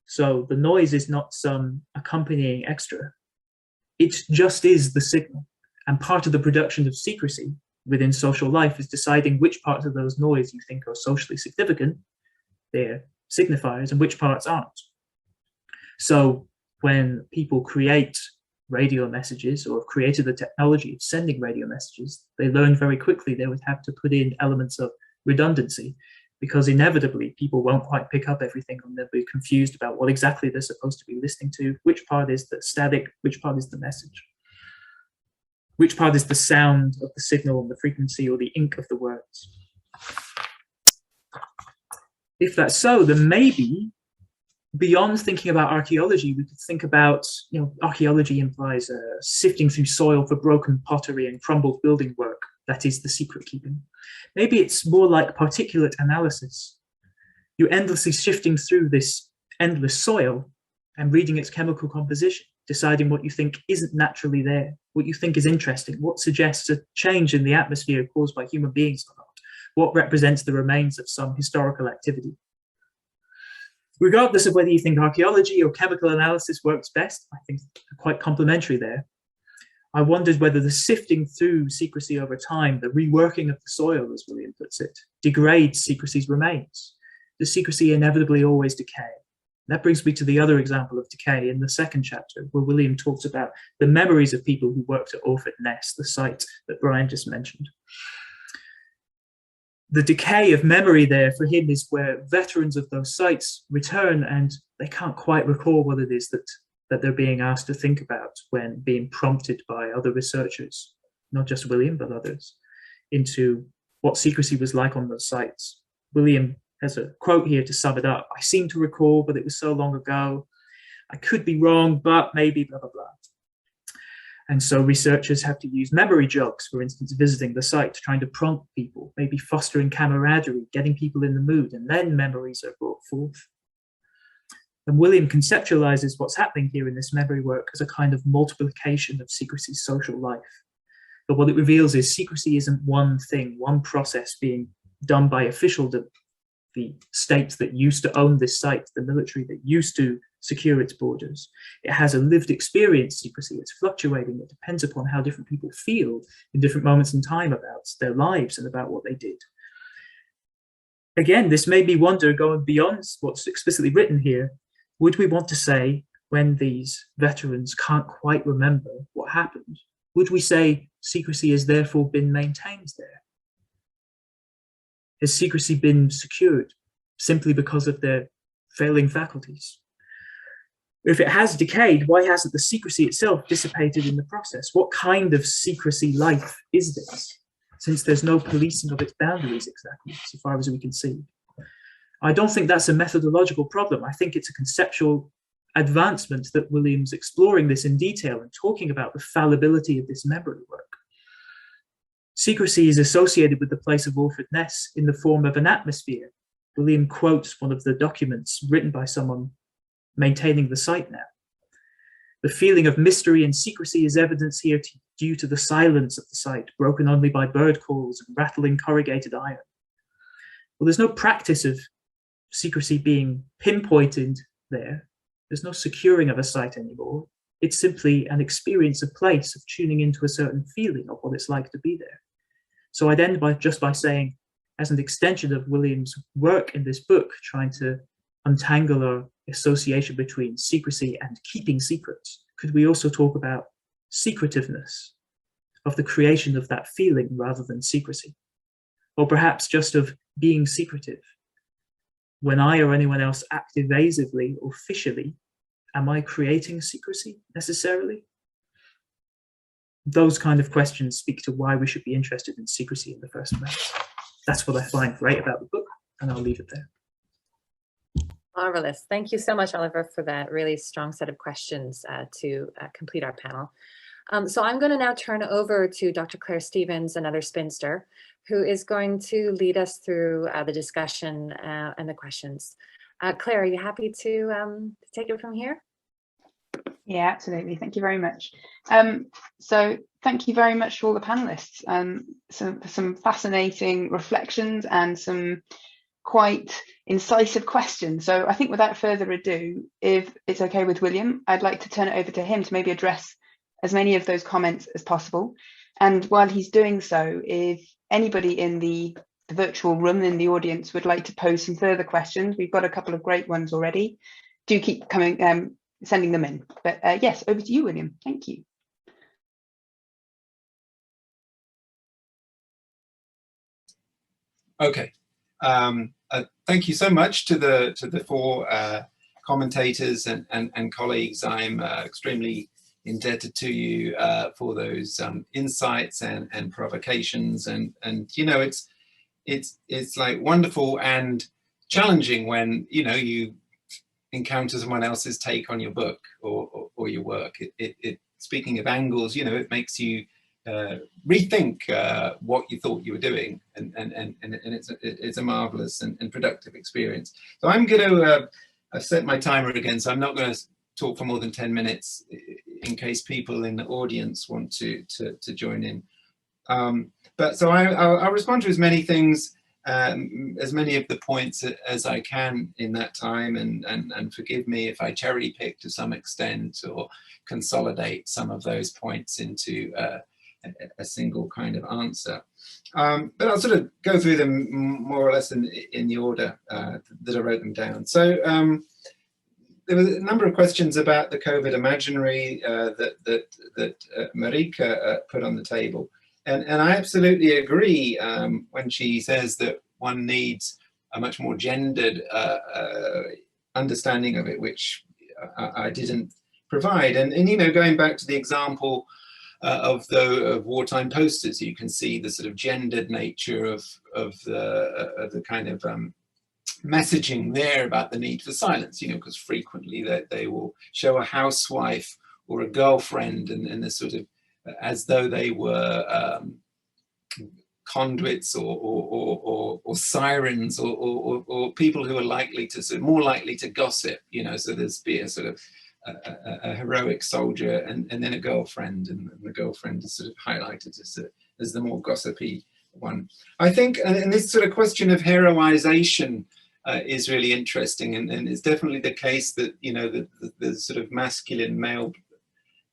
So the noise is not some accompanying extra. It just is the signal. And part of the production of secrecy within social life is deciding which parts of those noise you think are socially significant, they're signifiers, and which parts aren't. So when people create radio messages or have created the technology of sending radio messages, they learned very quickly they would have to put in elements of redundancy, because inevitably people won't quite pick up everything and they'll be confused about what exactly they're supposed to be listening to, which part is the static, which part is the message, which part is the sound of the signal and the frequency or the ink of the words. If that's so, then maybe beyond thinking about archaeology, we could think about, archaeology implies sifting through soil for broken pottery and crumbled building work. That is the secret keeping. Maybe it's more like particulate analysis. You're endlessly shifting through this endless soil and reading its chemical composition, deciding what you think isn't naturally there, what you think is interesting, what suggests a change in the atmosphere caused by human beings or not, what represents the remains of some historical activity. Regardless of whether you think archaeology or chemical analysis works best, I think they're quite complementary there. I wondered whether the sifting through secrecy over time, the reworking of the soil, as William puts it, degrades secrecy's remains. Does secrecy inevitably always decay? That brings me to the other example of decay in the second chapter, where William talks about the memories of people who worked at Orford Ness, the site that Brian just mentioned. The decay of memory there for him is where veterans of those sites return and they can't quite recall what it is that they're being asked to think about when being prompted by other researchers, not just William, but others, into what secrecy was like on those sites. William has a quote here to sum it up. "I seem to recall, but it was so long ago. I could be wrong, but maybe blah, blah, blah." And so researchers have to use memory jogs, for instance, visiting the site, trying to prompt people, maybe fostering camaraderie, getting people in the mood, and then memories are brought forth. And William conceptualizes what's happening here in this memory work as a kind of multiplication of secrecy's social life. But what it reveals is secrecy isn't one thing, one process being done by officialdom, the state that used to own this site, the military that used to secure its borders. It has a lived experience secrecy. It's fluctuating. It depends upon how different people feel in different moments in time about their lives and about what they did. Again, this made me wonder, going beyond what's explicitly written here, would we want to say, when these veterans can't quite remember what happened, would we say secrecy has therefore been maintained there? Has secrecy been secured simply because of their failing faculties? If it has decayed, why hasn't the secrecy itself dissipated in the process? What kind of secrecy life is this, since there's no policing of its boundaries exactly, so far as we can see? I don't think that's a methodological problem. I think it's a conceptual advancement that William's exploring this in detail and talking about the fallibility of this memory work. Secrecy is associated with the place of Orford Ness in the form of an atmosphere. William quotes one of the documents written by someone maintaining the site now. The feeling of mystery and secrecy is evidence here due to the silence of the site, broken only by bird calls and rattling corrugated iron. Well, there's no practice of secrecy being pinpointed there. There's no securing of a site anymore. It's simply an experience of place, of tuning into a certain feeling of what it's like to be there. So I'd end just by saying, as an extension of William's work in this book, trying to untangle our association between secrecy and keeping secrets, could we also talk about secretiveness, of the creation of that feeling rather than secrecy? Or perhaps just of being secretive. When I or anyone else act evasively or officially, am I creating secrecy necessarily? Those kind of questions speak to why we should be interested in secrecy in the first place. That's what I find great about the book, and I'll leave it there. Marvelous. Thank you so much, Oliver, for that really strong set of questions to complete our panel. So I'm going to now turn over to Dr. Claire Stevens, another spinster, who is going to lead us through the discussion and the questions. Claire, are you happy to take it from here? Yeah, absolutely. Thank you very much. So thank you very much to all the panelists. Some fascinating reflections and some quite incisive questions. So I think without further ado, if it's okay with William, I'd like to turn it over to him to maybe address as many of those comments as possible. And while he's doing so, if anybody in the virtual room in the audience would like to pose some further questions, we've got a couple of great ones already. Do keep coming, sending them in. But yes, over to you, William. Thank you. Okay. Thank you so much to the four commentators and colleagues. I'm extremely indebted to you for those insights and provocations, and you know, it's like wonderful and challenging when you encounter someone else's take on your book or your work. Speaking of angles, it makes you rethink what you thought you were doing, and it's a marvelous and productive experience. So I'm going to I've set my timer again, so I'm not going to talk for more than 10 minutes in case people in the audience want to join in. But so I'll respond to as many things, as many of the points as I can in that time, and forgive me if I cherry pick to some extent or consolidate some of those points into a single kind of answer. But I'll sort of go through them more or less in the order that I wrote them down. So there was a number of questions about the Covert Imaginary that Marieke put on the table. And I absolutely agree when she says that one needs a much more gendered understanding of it, which I didn't provide. And going back to the example of wartime posters, you can see the sort of gendered nature of the kind of messaging there about the need for silence, because frequently they will show a housewife or a girlfriend and the sort of as though they were conduits or sirens or people who are more likely to gossip, so there's be a sort of a heroic soldier and then a girlfriend, and the girlfriend is sort of highlighted as the more gossipy one. I think, and this sort of question of heroization is really interesting, and it's definitely the case that the sort of masculine male,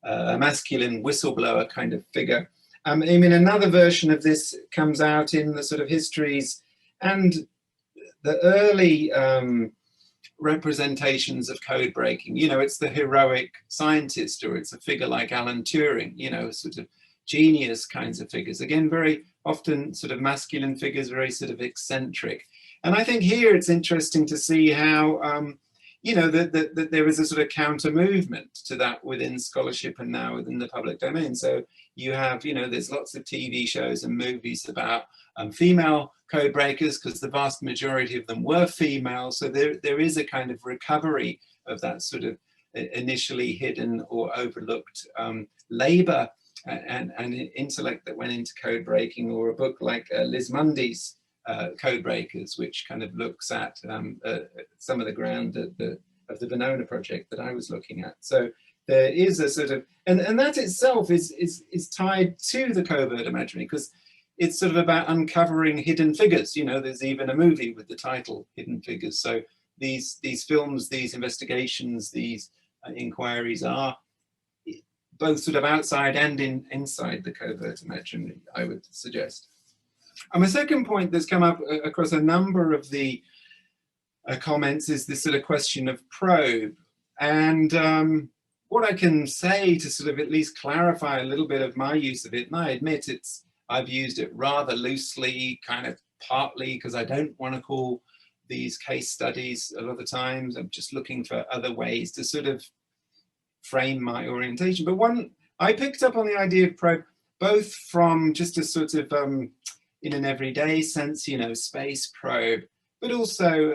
a masculine whistleblower kind of figure. I mean, another version of this comes out in the sort of histories and the early representations of code breaking. It's the heroic scientist, or it's a figure like Alan Turing, sort of genius kinds of figures. Again, very often sort of masculine figures, very sort of eccentric. And I think here it's interesting to see how, that there is a sort of counter movement to that within scholarship and now within the public domain. So you have, there's lots of TV shows and movies about female code breakers, because the vast majority of them were female. So there is a kind of recovery of that sort of initially hidden or overlooked labor and intellect that went into code breaking, or a book like Liz Mundy's Code Breakers, which kind of looks at some of the ground of the Venona project that I was looking at. So there is a sort of, and that itself is tied to the Covert Imaginary, because it's sort of about uncovering hidden figures. There's even a movie with the title Hidden Figures. So these films, these investigations, these inquiries are both sort of outside and inside the Covert Imaginary, I would suggest. And my second point that's come up across a number of the comments is this sort of question of probe. And what I can say to sort of at least clarify a little bit of my use of it, and I admit I've used it rather loosely, kind of partly because I don't want to call these case studies a lot of times. I'm just looking for other ways to sort of frame my orientation. But one, I picked up on the idea of probe, both from just a sort of, in an everyday sense, space probe, but also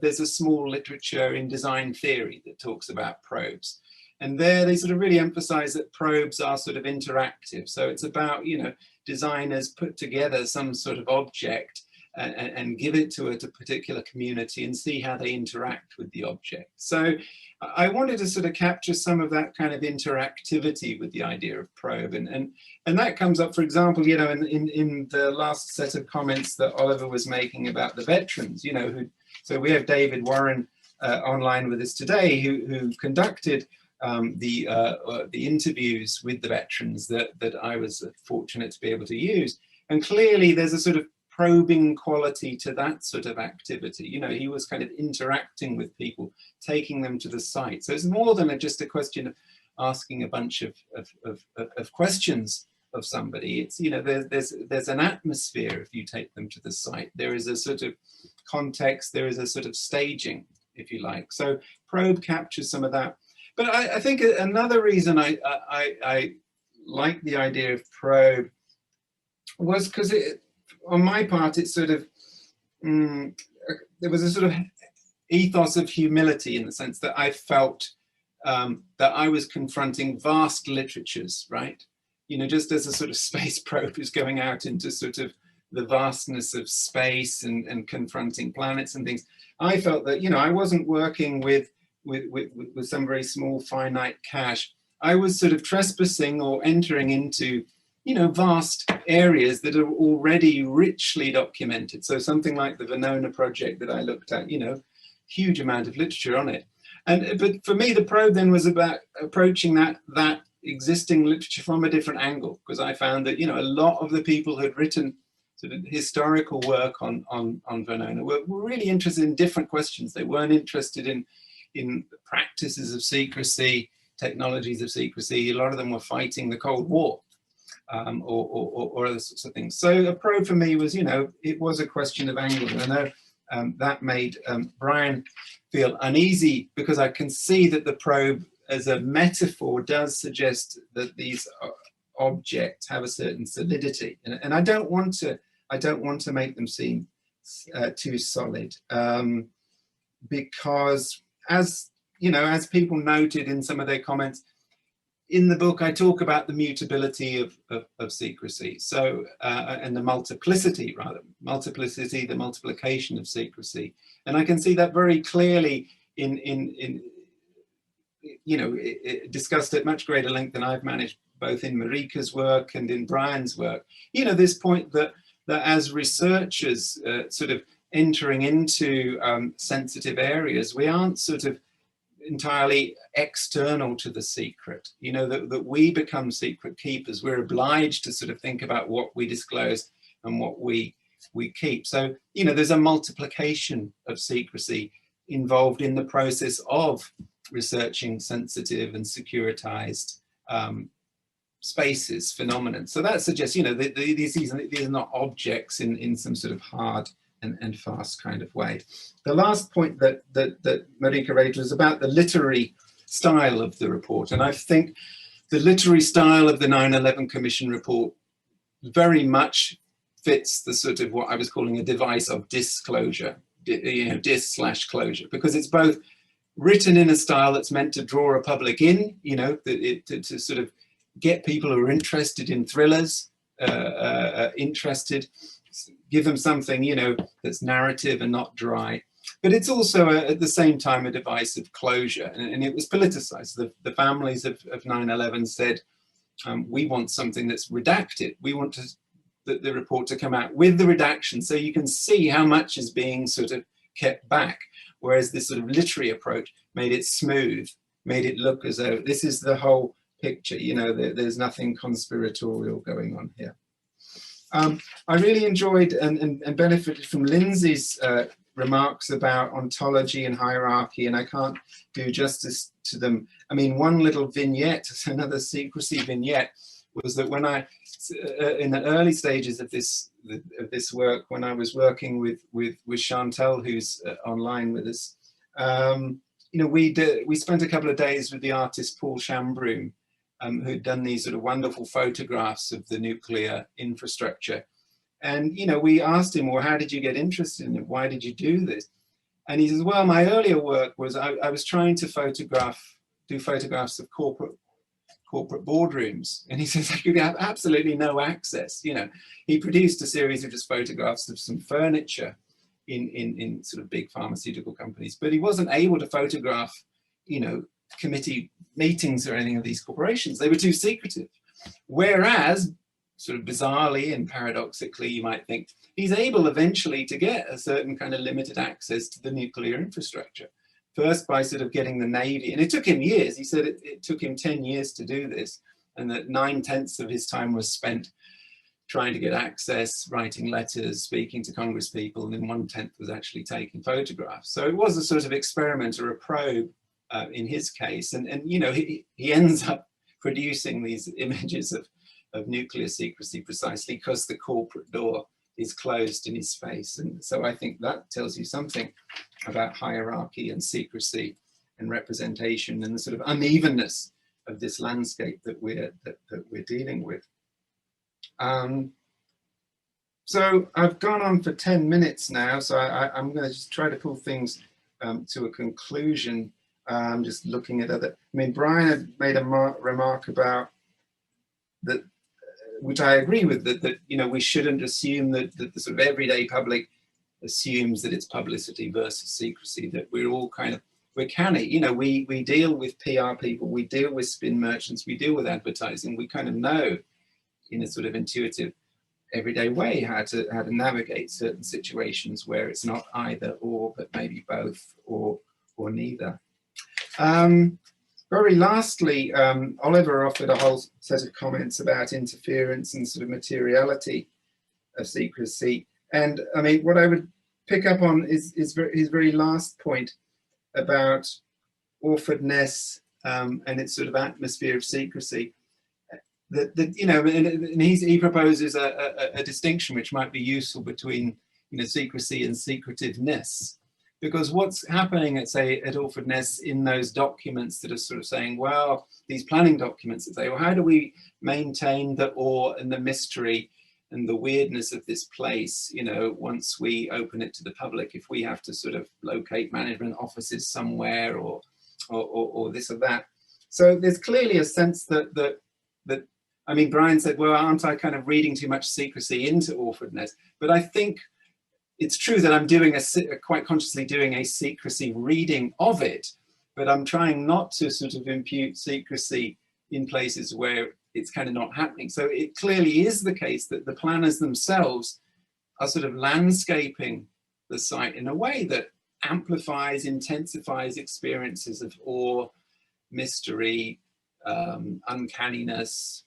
there's a small literature in design theory that talks about probes. And there they sort of really emphasize that probes are sort of interactive. So it's about, you know, designers put together some sort of object and give it to a particular community and see how they interact with the object. So I wanted to sort of capture some of that kind of interactivity with the idea of probe. And that comes up, for example, you know, in the last set of comments that Oliver was making about the veterans, you know, so we have David Warren online with us today who conducted the interviews with the veterans that I was fortunate to be able to use. And clearly there's a sort of probing quality to that sort of activity. You know, he was kind of interacting with people, taking them to the site. So it's more than just a question of asking a bunch of questions of somebody. It's, you know, there's an atmosphere if you take them to the site. There is a sort of context, there is a sort of staging, if you like. So probe captures some of that. But I think another reason I like the idea of probe was because on my part, it's sort of, there was a sort of ethos of humility in the sense that I felt that I was confronting vast literatures, right? You know, just as a sort of space probe is going out into sort of the vastness of space and confronting planets and things, I felt that, you know, I wasn't working with some very small finite cache. I was sort of trespassing or entering into, you know, vast areas that are already richly documented. So something like the Venona project that I looked at, you know, huge amount of literature on it. But for me, the probe then was about approaching that existing literature from a different angle, because I found that, you know, a lot of the people who had written sort of historical work on Venona were really interested in different questions. They weren't interested in practices of secrecy, technologies of secrecy. A lot of them were fighting the Cold War. Or other sorts of things. So a probe for me was, you know, it was a question of angle. And I know that made Brian feel uneasy because I can see that the probe as a metaphor does suggest that these objects have a certain solidity. And I don't want to make them seem too solid because, as you know, as people noted in some of their comments, in the book, I talk about the mutability of secrecy. So, and the multiplicity, the multiplication of secrecy. And I can see that very clearly in you know, discussed at much greater length than I've managed, both in Marieke's work and in Brian's work. You know, this point that as researchers sort of entering into sensitive areas, we aren't sort of entirely external to the secret, you know, that we become secret keepers. We're obliged to sort of think about what we disclose and what we keep. So, you know, there's a multiplication of secrecy involved in the process of researching sensitive and securitized spaces, phenomena. So that suggests, you know, these are not objects in some sort of hard and fast kind of way. The last point that Marieke raised was about the literary style of the report. And I think the literary style of the 9/11 Commission report very much fits the sort of what I was calling a device of disclosure, you know, dis/closure, because it's both written in a style that's meant to draw a public in, you know, to sort of get people who are interested in thrillers, give them something, you know, that's narrative and not dry. But it's also at the same time a device of closure, and it was politicized. The families of 9/11 said, we want something that's redacted. We want the report to come out with the redaction so you can see how much is being sort of kept back. Whereas this sort of literary approach made it smooth, made it look as though this is the whole picture, you know, there's nothing conspiratorial going on here. I really enjoyed and benefited from Linsey's remarks about ontology and hierarchy, and I can't do justice to them. I mean, one little vignette, another secrecy vignette, was that when I, in the early stages of this work, when I was working with Chantal, who's online with us, you know, we spent a couple of days with the artist Paul Shambroom, who'd done these sort of wonderful photographs of the nuclear infrastructure. And, you know, we asked him, well, how did you get interested in it? Why did you do this? And he says, well, my earlier work was I was trying to do photographs of corporate boardrooms. And he says, I could have absolutely no access. You know, he produced a series of just photographs of some furniture in sort of big pharmaceutical companies, but he wasn't able to photograph, you know, committee meetings or anything of these corporations. They were too secretive. Whereas, sort of bizarrely and paradoxically, you might think, he's able eventually to get a certain kind of limited access to the nuclear infrastructure. First by sort of getting the Navy, and it took him years. He said it took him 10 years to do this, and that 9/10 of his time was spent trying to get access, writing letters, speaking to Congress people, and then 1/10 was actually taking photographs. So it was a sort of experiment or a probe in his case. And you know, he ends up producing these images of nuclear secrecy precisely because the corporate door is closed in his face. And so I think that tells you something about hierarchy and secrecy and representation and the sort of unevenness of this landscape that we're dealing with. So I've gone on for 10 minutes now, so I'm going to just try to pull things to a conclusion. Just looking at other, I mean, Brian had made a remark about that, which I agree with, that you know, we shouldn't assume that the sort of everyday public assumes that it's publicity versus secrecy, that we're all kind of, we're canny, you know, we deal with PR people, we deal with spin merchants, we deal with advertising, we kind of know in a sort of intuitive, everyday way how to navigate certain situations where it's not either or, but maybe both or neither. Very lastly, Oliver offered a whole set of comments about interference and sort of materiality of secrecy. And I mean, what I would pick up on is his very last point about awkwardness and its sort of atmosphere of secrecy. That you know, and he proposes a distinction which might be useful between, you know, secrecy and secretiveness. Because what's happening at, say, at Alfred Ness in those documents that are sort of saying, well, these planning documents that say, well, how do we maintain the awe and the mystery and the weirdness of this place, you know, once we open it to the public, if we have to sort of locate management offices somewhere or this or that. So there's clearly a sense that I mean, Brian said, well, aren't I kind of reading too much secrecy into Alfred Ness? But I think it's true that I'm doing quite consciously doing a secrecy reading of it, but I'm trying not to sort of impute secrecy in places where it's kind of not happening. So it clearly is the case that the planners themselves are sort of landscaping the site in a way that amplifies, intensifies experiences of awe, mystery, uncanniness,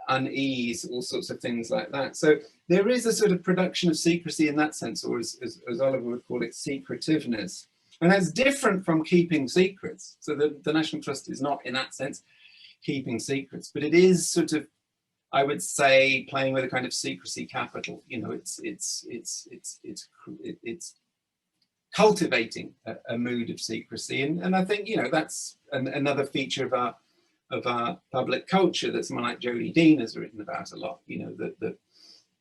unease, all sorts of things like that. So there is a sort of production of secrecy in that sense, or as Oliver would call it, secretiveness. And that's different from keeping secrets. So the National Trust is not, in that sense, keeping secrets, but it is sort of, I would say, playing with a kind of secrecy capital. You know, it's cultivating a mood of secrecy, and I think, you know, that's another feature of our public culture that someone like Jodie Dean has written about a lot. You know, that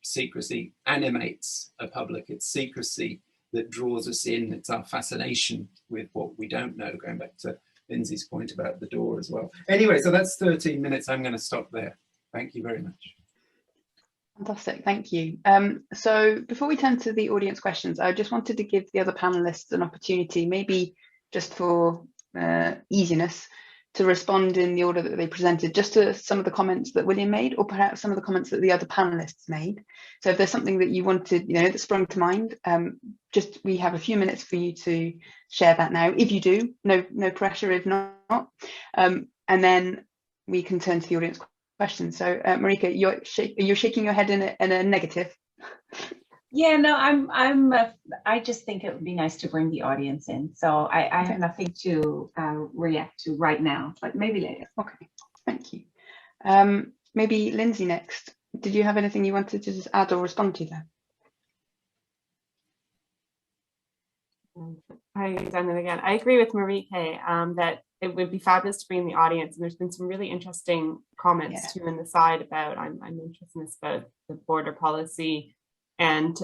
secrecy animates a public. It's secrecy that draws us in. It's our fascination with what we don't know, going back to Linsey's point about the door as well. Anyway, so that's 13 minutes. I'm going to stop there. Thank you very much. Fantastic, thank you. So before we turn to the audience questions, I just wanted to give the other panelists an opportunity, maybe just for easiness, to respond in the order that they presented, just to some of the comments that William made, or perhaps some of the comments that the other panelists made. So if there's something that you wanted, you know, that sprung to mind, we have a few minutes for you to share that now. If you do, no pressure if not. And then we can turn to the audience questions. So Marieke, you're shaking your head in a negative. Yeah, no, I just think it would be nice to bring the audience in. So I have nothing to react to right now, but maybe later. Okay, thank you. Maybe Linsey next. Did you have anything you wanted to just add or respond to there? Hi, Daniel again. I agree with Marieke that it would be fabulous to bring the audience, and there's been some really interesting comments too in the side about, I'm interested in this, about the border policy And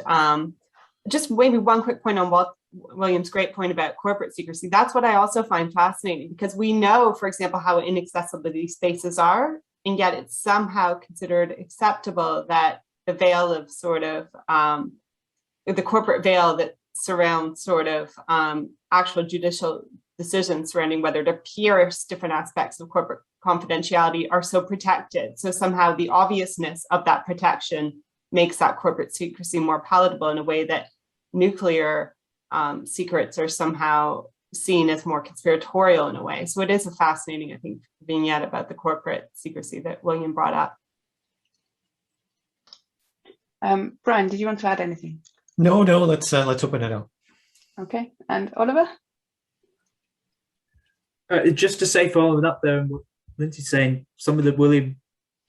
just maybe one quick point on William's great point about corporate secrecy. That's what I also find fascinating, because we know, for example, how inaccessible these spaces are, and yet it's somehow considered acceptable that the veil of sort of the corporate veil that surrounds sort of actual judicial decisions surrounding whether to pierce different aspects of corporate confidentiality are so protected. So somehow the obviousness of that protection makes that corporate secrecy more palatable in a way that nuclear secrets are somehow seen as more conspiratorial in a way. So it is a fascinating, I think, vignette about the corporate secrecy that William brought up. Brian, did you want to add anything? No, let's open it up. Okay, and Oliver? Just to say, following up there, and what Linsey's saying, some of that William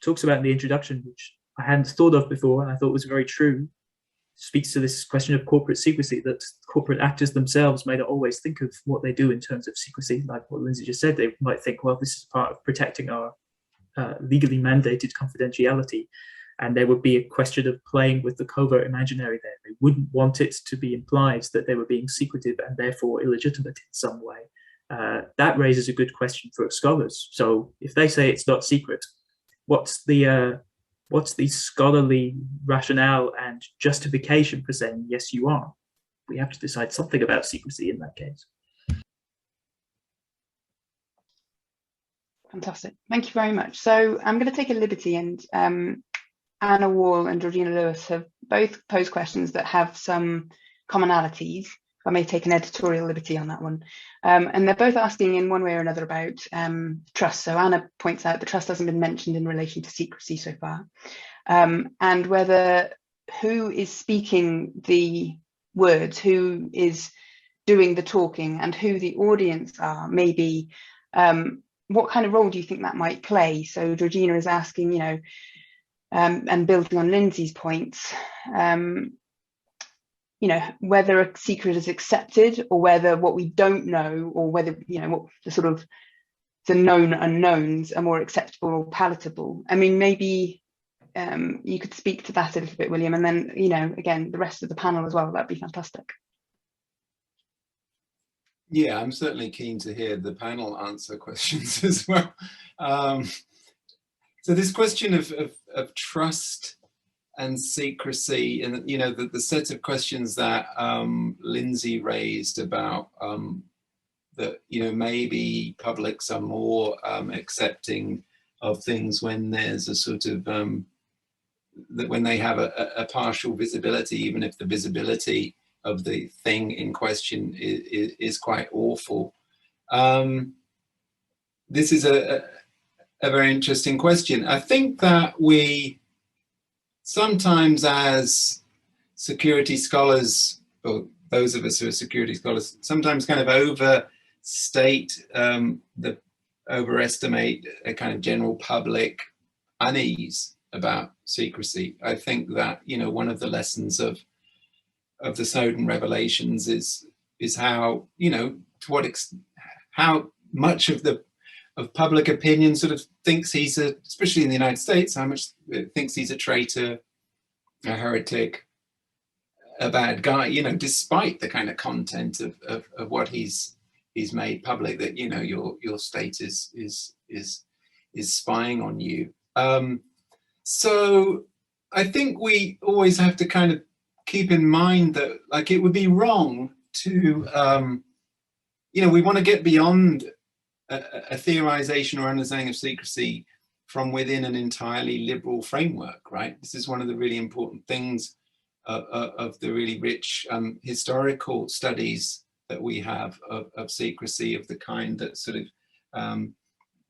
talks about in the introduction, which I hadn't thought of before, and I thought was very true, speaks to this question of corporate secrecy, that corporate actors themselves may not always think of what they do in terms of secrecy. Like what Linsey just said, they might think, well, this is part of protecting our legally mandated confidentiality. And there would be a question of playing with the covert imaginary there. They wouldn't want it to be implied that they were being secretive and therefore illegitimate in some way. That raises a good question for scholars. So if they say it's not secret, what's the scholarly rationale and justification for saying, yes, you are? We have to decide something about secrecy in that case. Fantastic. Thank you very much. So I'm going to take a liberty, and Anna Wall and Georgina Lewis have both posed questions that have some commonalities. I may take an editorial liberty on that one. And they're both asking in one way or another about trust. So Anna points out that trust hasn't been mentioned in relation to secrecy so far. And whether who is speaking the words, who is doing the talking, and who the audience are, maybe what kind of role do you think that might play? So Georgina is asking, you know, and building on Linsey's points, you know, whether a secret is accepted, or whether what we don't know, or whether, you know, what the sort of the known unknowns are more acceptable or palatable. I mean, maybe you could speak to that a little bit, William, and then, you know, again, the rest of the panel as well. That'd be fantastic. Yeah, I'm certainly keen to hear the panel answer questions as well. So this question of trust and secrecy, and you know, the set of questions that Linsey raised about that, you know, maybe publics are more accepting of things when there's a sort of that when they have a partial visibility, even if the visibility of the thing in question is quite awful. This is a very interesting question. I think that we sometimes, as security scholars, or those of us who are security scholars, sometimes kind of overestimate a kind of general public unease about secrecy. I think that, you know, one of the lessons of the Snowden revelations is how, you know, to what how much of public opinion sort of thinks he's especially in the United States, how much it thinks he's a traitor, a heretic, a bad guy, you know, despite the kind of content of what he's made public, that, you know, your state is spying on you. So I think we always have to kind of keep in mind that, like, it would be wrong to, you know, we want to get beyond a theorization or understanding of secrecy from within an entirely liberal framework, right? This is one of the really important things of the really rich historical studies that we have of secrecy, of the kind that sort of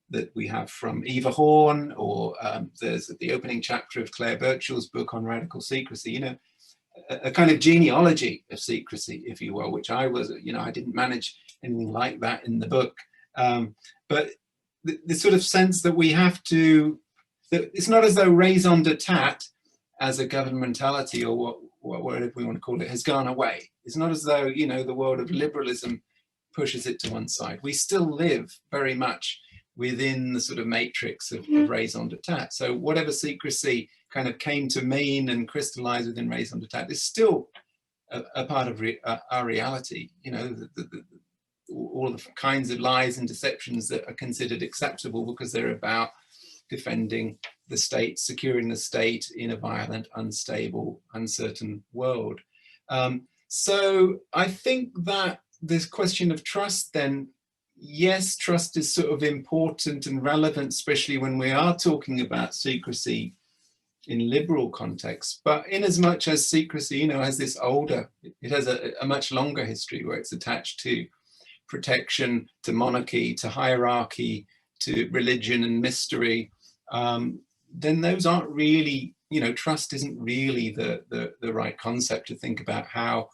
that we have from Eva Horn, or there's the opening chapter of Claire Birchall's book on radical secrecy, you know, a kind of genealogy of secrecy, if you will, which I was, you know, I didn't manage anything like that in the book. But the sort of sense that we have to, that it's not as though raison d'etat as a governmentality, or whatever we want to call it, has gone away. It's not as though, you know, the world of liberalism pushes it to one side. We still live very much within the sort of matrix of raison d'etat. So whatever secrecy kind of came to mean and crystallized within raison d'etat is still a part of our reality. You know, all the kinds of lies and deceptions that are considered acceptable because they're about defending the state, securing the state in a violent, unstable, uncertain world. So I think that this question of trust then, yes, trust is sort of important and relevant, especially when we are talking about secrecy in liberal contexts, but in as much as secrecy, you know, has this older, it has a much longer history where it's attached to protection, to monarchy, to hierarchy, to religion and mystery, then those aren't really, you know, trust isn't really the right concept to think about how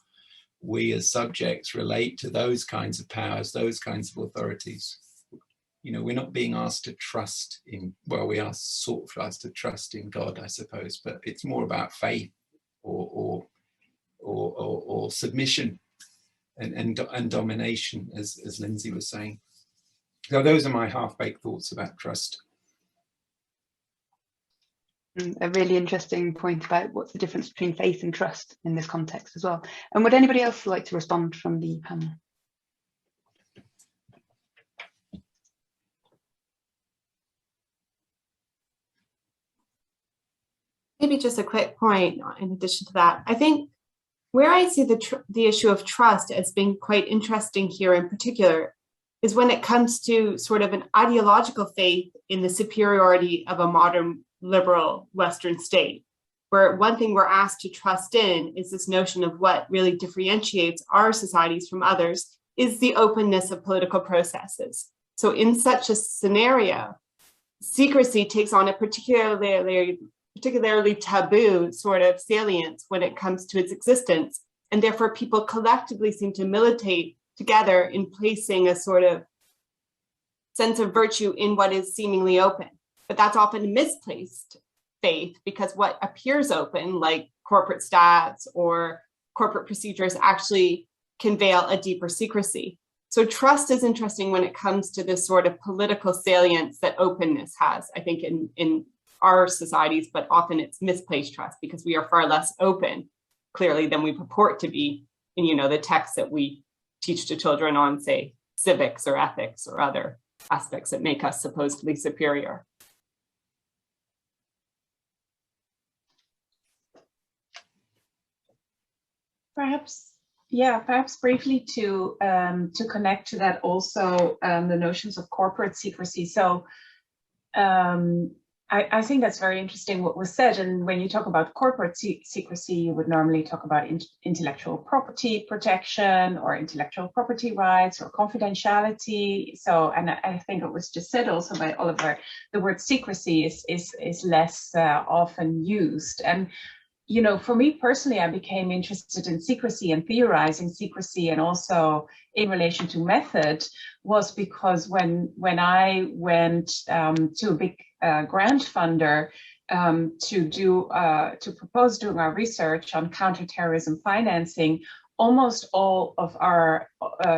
we as subjects relate to those kinds of powers, those kinds of authorities. You know, we're not being asked to trust in, well, we are sort of asked to trust in God, I suppose, but it's more about faith or submission and domination, as Linsey was saying. So those are my half-baked thoughts about trust. A really interesting point about what's the difference between faith and trust in this context as well. And would anybody else like to respond from the panel? Maybe just a quick point in addition to that. I think where I see the issue of trust as being quite interesting here in particular is when it comes to sort of an ideological faith in the superiority of a modern liberal Western state, where one thing we're asked to trust in is this notion of what really differentiates our societies from others is the openness of political processes. So in such a scenario, secrecy takes on a particularly taboo sort of salience when it comes to its existence. And therefore people collectively seem to militate together in placing a sort of sense of virtue in what is seemingly open. But that's often misplaced faith because what appears open, like corporate stats or corporate procedures, actually can veil a deeper secrecy. So trust is interesting when it comes to this sort of political salience that openness has, I think, in our societies, but often it's misplaced trust because we are far less open, clearly, than we purport to be in, you know, the texts that we teach to children on, say, civics or ethics or other aspects that make us supposedly superior. Perhaps briefly to connect to that also the notions of corporate secrecy. So I think that's very interesting what was said. And when you talk about corporate secrecy, you would normally talk about intellectual property protection or intellectual property rights or confidentiality. So, and I think it was just said also by Oliver, the word secrecy is less often used. And you know, for me personally, I became interested in secrecy and theorizing secrecy, and also in relation to method, was because when I went to a big grant funder to propose doing our research on counterterrorism financing, almost all of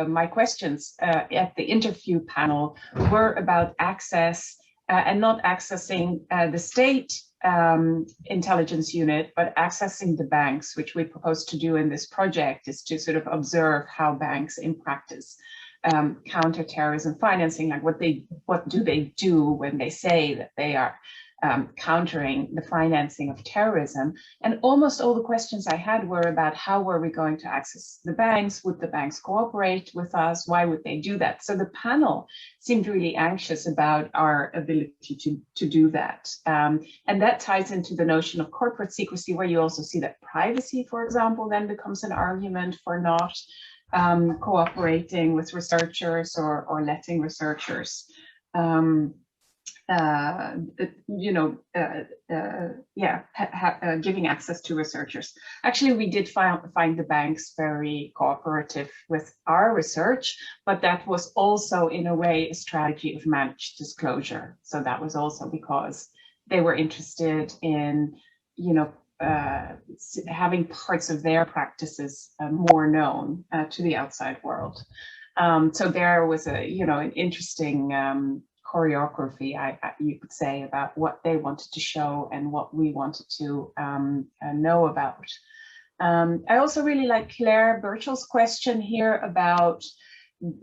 my questions at the interview panel were about access and not accessing the state intelligence unit, but accessing the banks, which we propose to do in this project, is to sort of observe how banks in practice counterterrorism financing, like what do they do when they say that they are countering the financing of terrorism. And almost all the questions I had were about how were we going to access the banks? Would the banks cooperate with us? Why would they do that? So the panel seemed really anxious about our ability to do that. And that ties into the notion of corporate secrecy, where you also see that privacy, for example, then becomes an argument for not cooperating with researchers or letting researchers giving access to researchers. Actually, we did find the banks very cooperative with our research, but that was also in a way a strategy of managed disclosure. So that was also because they were interested in, having parts of their practices more known to the outside world. So there was an interesting choreography, you could say, about what they wanted to show and what we wanted to know about. I also really like Claire Birchel's question here about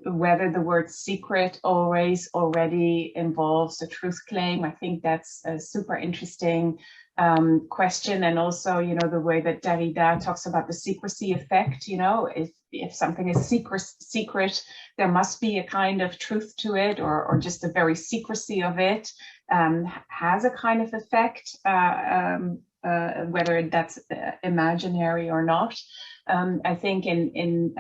whether the word secret always already involves a truth claim. I think that's a super interesting question. And also, you know, the way that Derrida talks about the secrecy effect, you know, if something is secret, there must be a kind of truth to it, or just the very secrecy of it has a kind of effect, whether that's imaginary or not. I think in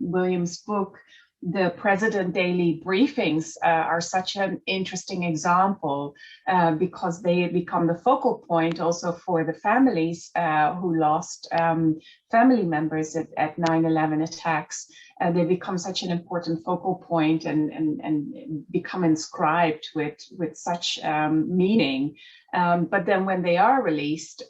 William's book, the President Daily briefings are such an interesting example because they become the focal point also for the families who lost family members at 9/11 attacks. They become such an important focal point and become inscribed with such meaning. But then when they are released,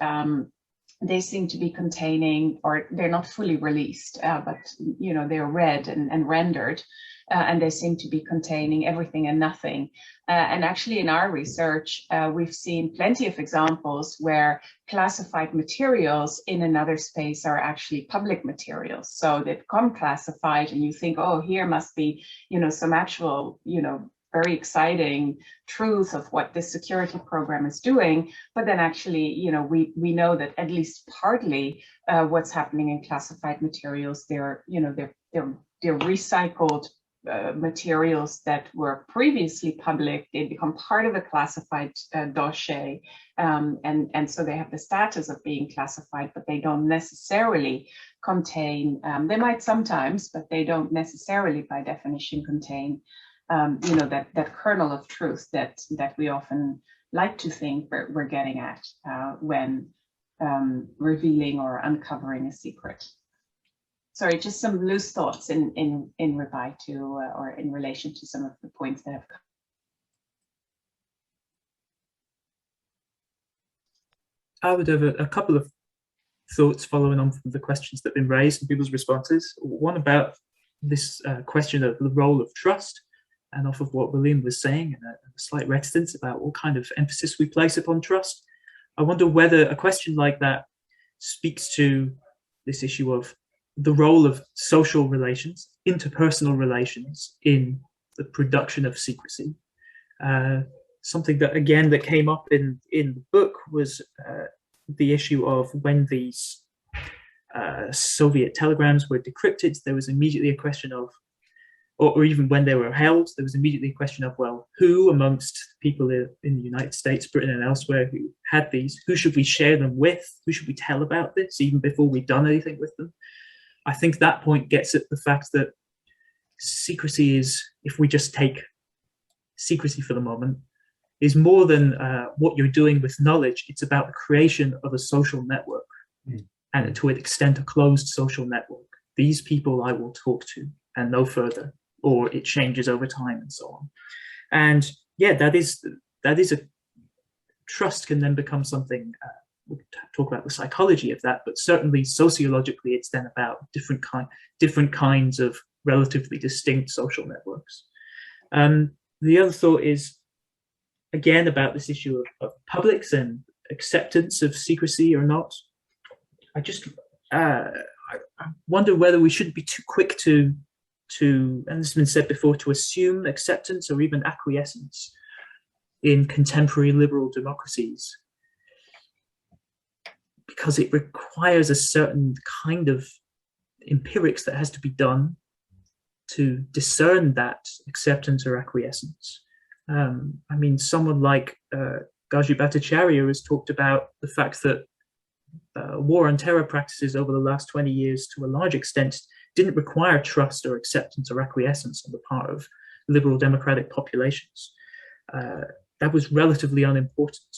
they seem to be containing, or they're not fully released, but you know, they're read and rendered, and they seem to be containing everything and nothing. And actually in our research, we've seen plenty of examples where classified materials in another space are actually public materials. So they become classified and you think, oh, here must be, you know, some actual, you know, very exciting truth of what this security program is doing, but then actually, you know, we know that at least partly what's happening in classified materials, they're recycled materials that were previously public. They become part of a classified dossier, and so they have the status of being classified, but they don't necessarily contain. They might sometimes, but they don't necessarily, by definition, contain you know, that kernel of truth that we often like to think we're getting at when revealing or uncovering a secret. Sorry, just some loose thoughts in reply to or in relation to some of the points that have come. I would have a couple of thoughts following on from the questions that have been raised and people's responses. One about this question of the role of trust, and off of what William was saying, and a slight reticence about what kind of emphasis we place upon trust. I wonder whether a question like that speaks to this issue of the role of social relations, interpersonal relations in the production of secrecy. Something that, again, that came up in the book was the issue of when these Soviet telegrams were decrypted, there was immediately a question of, or even when they were held, there was immediately a question of, well, who amongst people in the United States, Britain and elsewhere who had these, who should we share them with? Who should we tell about this even before we've done anything with them? I think that point gets at the fact that secrecy is, if we just take secrecy for the moment, is more than what you're doing with knowledge. It's about the creation of a social network, and to an extent, a closed social network. These people I will talk to and no further, or it changes over time and so on. And yeah, that is a trust can then become something, we'll talk about the psychology of that, but certainly sociologically, it's then about different kinds of relatively distinct social networks. The other thought is, again, about this issue of publics and acceptance of secrecy or not. I just I wonder whether we shouldn't be too quick to, and this has been said before, to assume acceptance or even acquiescence in contemporary liberal democracies, because it requires a certain kind of empirics that has to be done to discern that acceptance or acquiescence. I mean, someone like Gaju Bhattacharya has talked about the fact that war on terror practices over the last 20 years, to a large extent, didn't require trust or acceptance or acquiescence on the part of liberal democratic populations. That was relatively unimportant,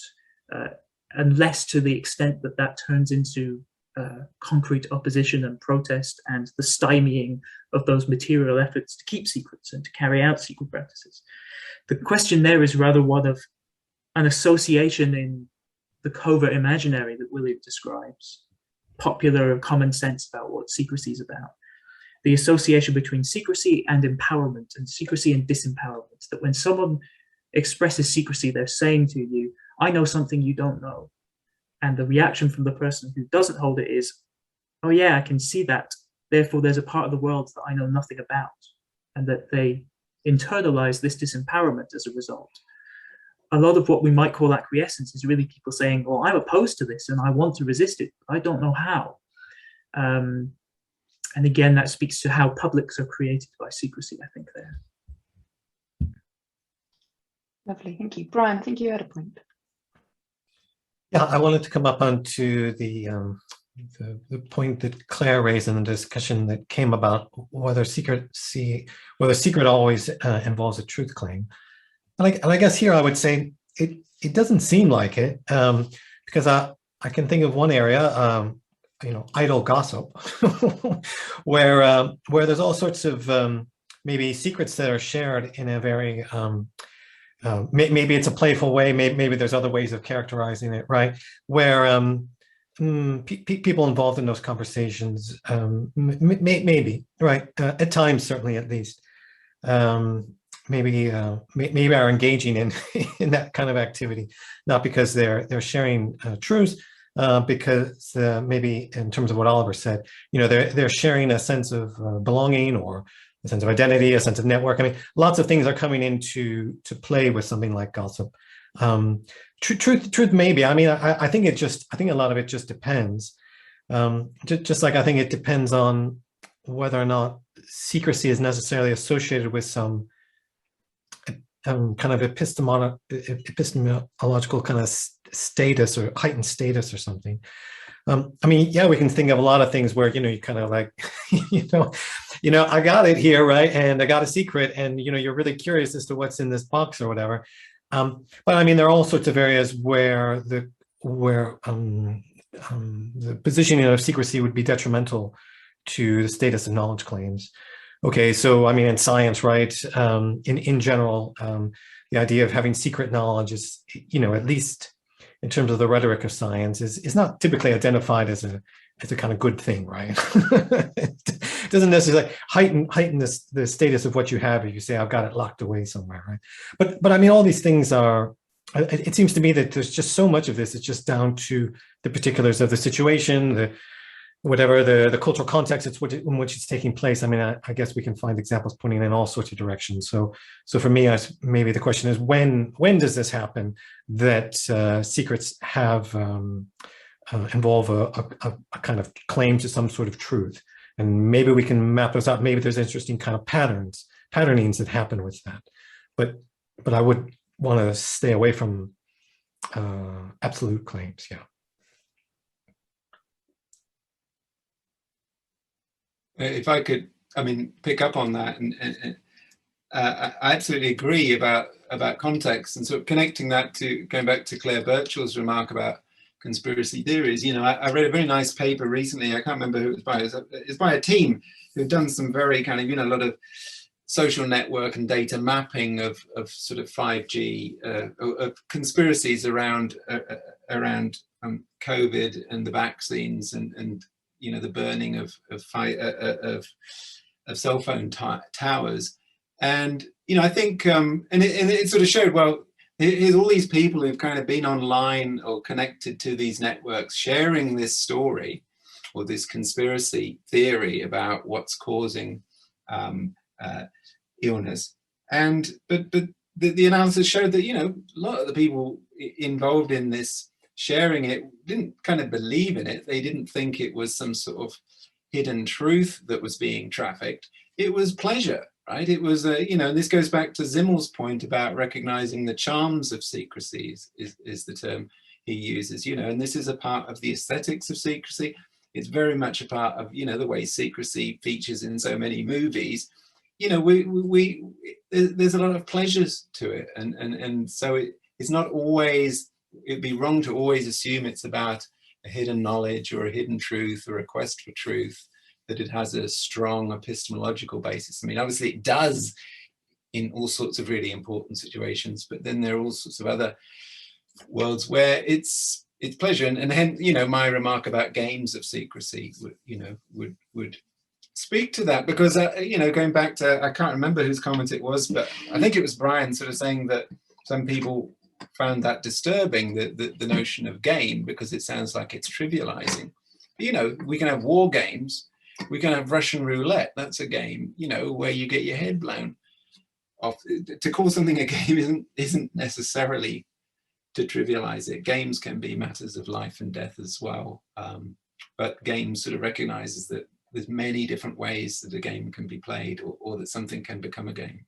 unless to the extent that that turns into concrete opposition and protest and the stymieing of those material efforts to keep secrets and to carry out secret practices. The question there is rather one of an association in the covert imaginary that William describes, popular common sense about what secrecy is about. The association between secrecy and empowerment, and secrecy and disempowerment, that when someone expresses secrecy, they're saying to you, I know something you don't know. And the reaction from the person who doesn't hold it is, oh yeah, I can see that. Therefore, there's a part of the world that I know nothing about. And that they internalize this disempowerment as a result. A lot of what we might call acquiescence is really people saying, well, I'm opposed to this and I want to resist it, but I don't know how. And again, that speaks to how publics are created by secrecy, I think, there. Lovely, thank you. Brian, I think you had a point. Yeah, I wanted to come up onto the point that Claire raised in the discussion that came about whether secret always involves a truth claim. And I guess here I would say it doesn't seem like it, because I can think of one area, idle gossip, where there's all sorts of maybe secrets that are shared in a very maybe it's a playful way, maybe there's other ways of characterizing it, right? Where people involved in those conversations, maybe, right, at times, certainly at least, maybe are engaging in that kind of activity, not because they're sharing truths, because maybe in terms of what Oliver said, they're sharing a sense of belonging, or a sense of identity, a sense of network. I mean, lots of things are coming into play with something like gossip. Truth, maybe. I mean, I think a lot of it just depends. Just like I think it depends on whether or not secrecy is necessarily associated with some kind of epistemological kind of status or heightened status or something. I mean, yeah, we can think of a lot of things where, you kind of like, I got it here, right? And I got a secret, and, you're really curious as to what's in this box or whatever. But I mean, there are all sorts of areas where the positioning of secrecy would be detrimental to the status of knowledge claims. Okay, so I mean, in science, right? In general, the idea of having secret knowledge is, at least in terms of the rhetoric of science, is not typically identified as a kind of good thing, right? It doesn't necessarily heighten the status of what you have if you say, I've got it locked away somewhere, right? But I mean, all these things are, it seems to me that there's just so much of this, it's just down to the particulars of the situation, whatever the cultural context in which it's taking place. I mean, I guess we can find examples pointing in all sorts of directions. So for me, maybe the question is, when does this happen, that secrets have involve a kind of claim to some sort of truth? And maybe we can map those out. Maybe there's interesting kind of patternings that happen with that. But I would want to stay away from absolute claims. Yeah. If I could, pick up on that, and I absolutely agree about context, and sort of connecting that to going back to Claire Birchall's remark about conspiracy theories. I read a very nice paper recently. I can't remember who it was by. It's by a team who've done some very kind of, a lot of social network and data mapping of sort of 5G, of conspiracies around COVID and the vaccines and the burning of cell phone towers. And I think and it sort of showed, well, here's all these people who've kind of been online or connected to these networks sharing this story or this conspiracy theory about what's causing illness. And but the analysis showed that a lot of the people involved in this sharing it didn't kind of believe in it. They didn't think it was some sort of hidden truth that was being trafficked. It was pleasure, right? It was and this goes back to Zimmel's point about recognizing the charms of secrecies, is the term he uses, and this is a part of the aesthetics of secrecy. It's very much a part of, the way secrecy features in so many movies. There's a lot of pleasures to it. And so it's not always, it'd be wrong to always assume it's about a hidden knowledge or a hidden truth or a quest for truth, that it has a strong epistemological basis. Obviously it does in all sorts of really important situations, but then there are all sorts of other worlds where it's pleasure. And hence, my remark about games of secrecy would speak to that, because, going back to, I can't remember whose comment it was, but I think it was Brian sort of saying that some people found that disturbing, the notion of game, because it sounds like it's trivializing. You know, we can have war games, we can have Russian roulette. That's a game, you know, where you get your head blown off. To call something a game isn't necessarily to trivialize it. Games can be matters of life and death as well. But games sort of recognizes that there's many different ways that a game can be played, or that something can become a game.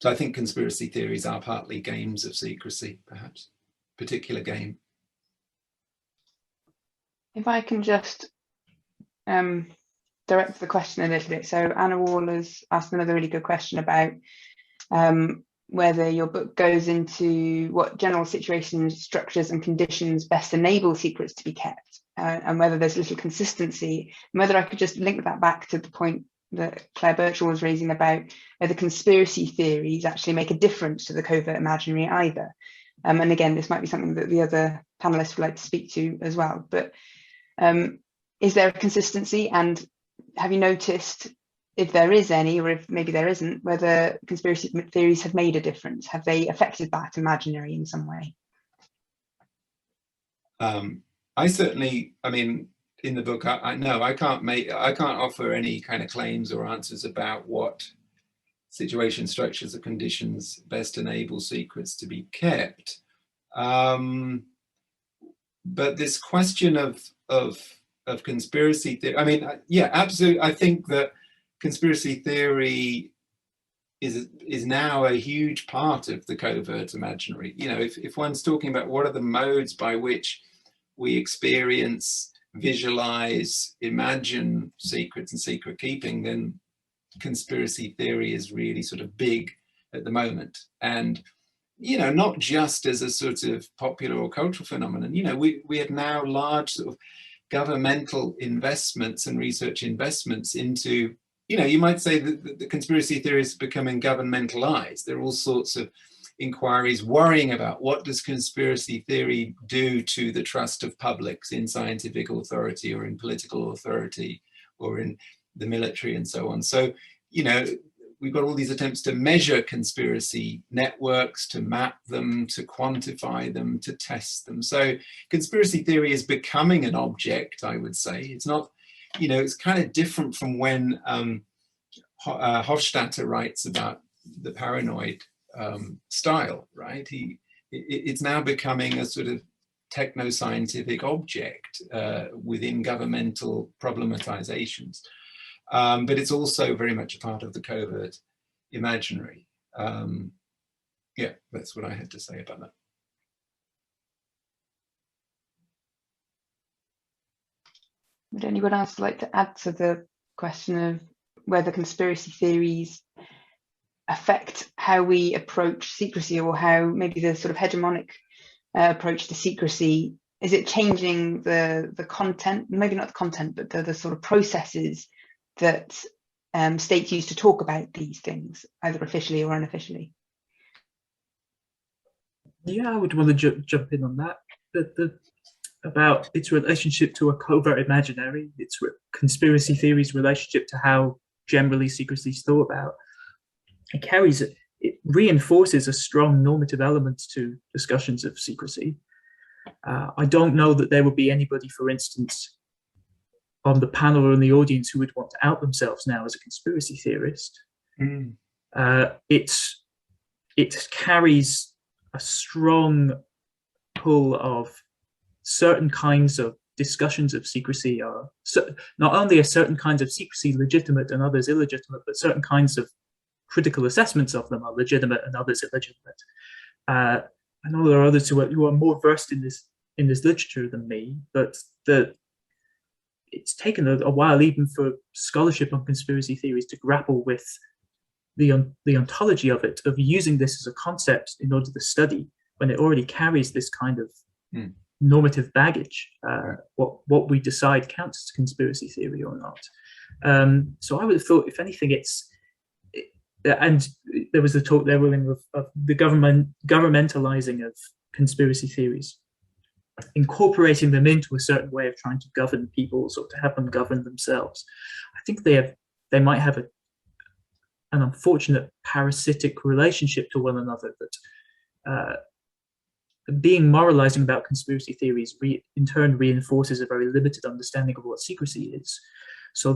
So I think conspiracy theories are partly games of secrecy, perhaps, particular game. If I can just direct the question a little bit. So Anna Waller's asked another really good question about whether your book goes into what general situations, structures and conditions best enable secrets to be kept, and whether there's little consistency, and whether I could just link that back to the point that Claire Birchall was raising about whether conspiracy theories actually make a difference to the covert imaginary either. And again, this might be something that the other panelists would like to speak to as well. But is there a consistency, and have you noticed, if there is any, or if maybe there isn't, whether conspiracy theories have made a difference? Have they affected that imaginary in some way? I certainly, I mean, in the book, I can't offer any kind of claims or answers about what situation, structures or conditions best enable secrets to be kept. But this question of conspiracy theory, I mean, yeah, absolutely. I think that conspiracy theory is now a huge part of the covert imaginary. You know, if one's talking about what are the modes by which we experience, visualize, imagine secrets and secret keeping, then conspiracy theory is really sort of big at the moment. And, you know, not just as a sort of popular or cultural phenomenon. You know, we have now large sort of governmental investments and research investments into, you know, you might say that the conspiracy theory is becoming governmentalized. There are all sorts of inquiries worrying about what does conspiracy theory do to the trust of publics in scientific authority or in political authority or in the military and so on. So, you know, we've got all these attempts to measure conspiracy networks, to map them, to quantify them, to test them. So conspiracy theory is becoming an object, I would say. It's not, you know, it's kind of different from when Hofstadter writes about the paranoid style, right? It's now becoming a sort of techno-scientific object within governmental problematizations. But it's also very much a part of the covert imaginary. Yeah, that's what I had to say about that. Would anyone else like to add to the question of whether conspiracy theories affect how we approach secrecy, or how maybe the sort of hegemonic approach to secrecy, is it changing the content, maybe not the content, but the sort of processes that states use to talk about these things, either officially or unofficially? Yeah, I would want to jump in on that. About its relationship to a covert imaginary, its conspiracy theories' relationship to how generally secrecy is thought about. It reinforces a strong normative element to discussions of secrecy. I don't know that there would be anybody, for instance, on the panel or in the audience who would want to out themselves now as a conspiracy theorist. It carries a strong pull of certain kinds of discussions of secrecy are, not only are certain kinds of secrecy legitimate and others illegitimate, but certain kinds of critical assessments of them are legitimate and others illegitimate. I know there are others who are more versed in this literature than me, but it's taken a while even for scholarship on conspiracy theories to grapple with the ontology of it, of using this as a concept in order to study when it already carries this kind of normative baggage, what we decide counts as conspiracy theory or not. So I would have thought, if anything, and there was the talk there, William, of the governmentalizing of conspiracy theories, incorporating them into a certain way of trying to govern people, or to have them govern themselves. I think they might have an unfortunate parasitic relationship to one another, that being moralizing about conspiracy theories in turn reinforces a very limited understanding of what secrecy is. So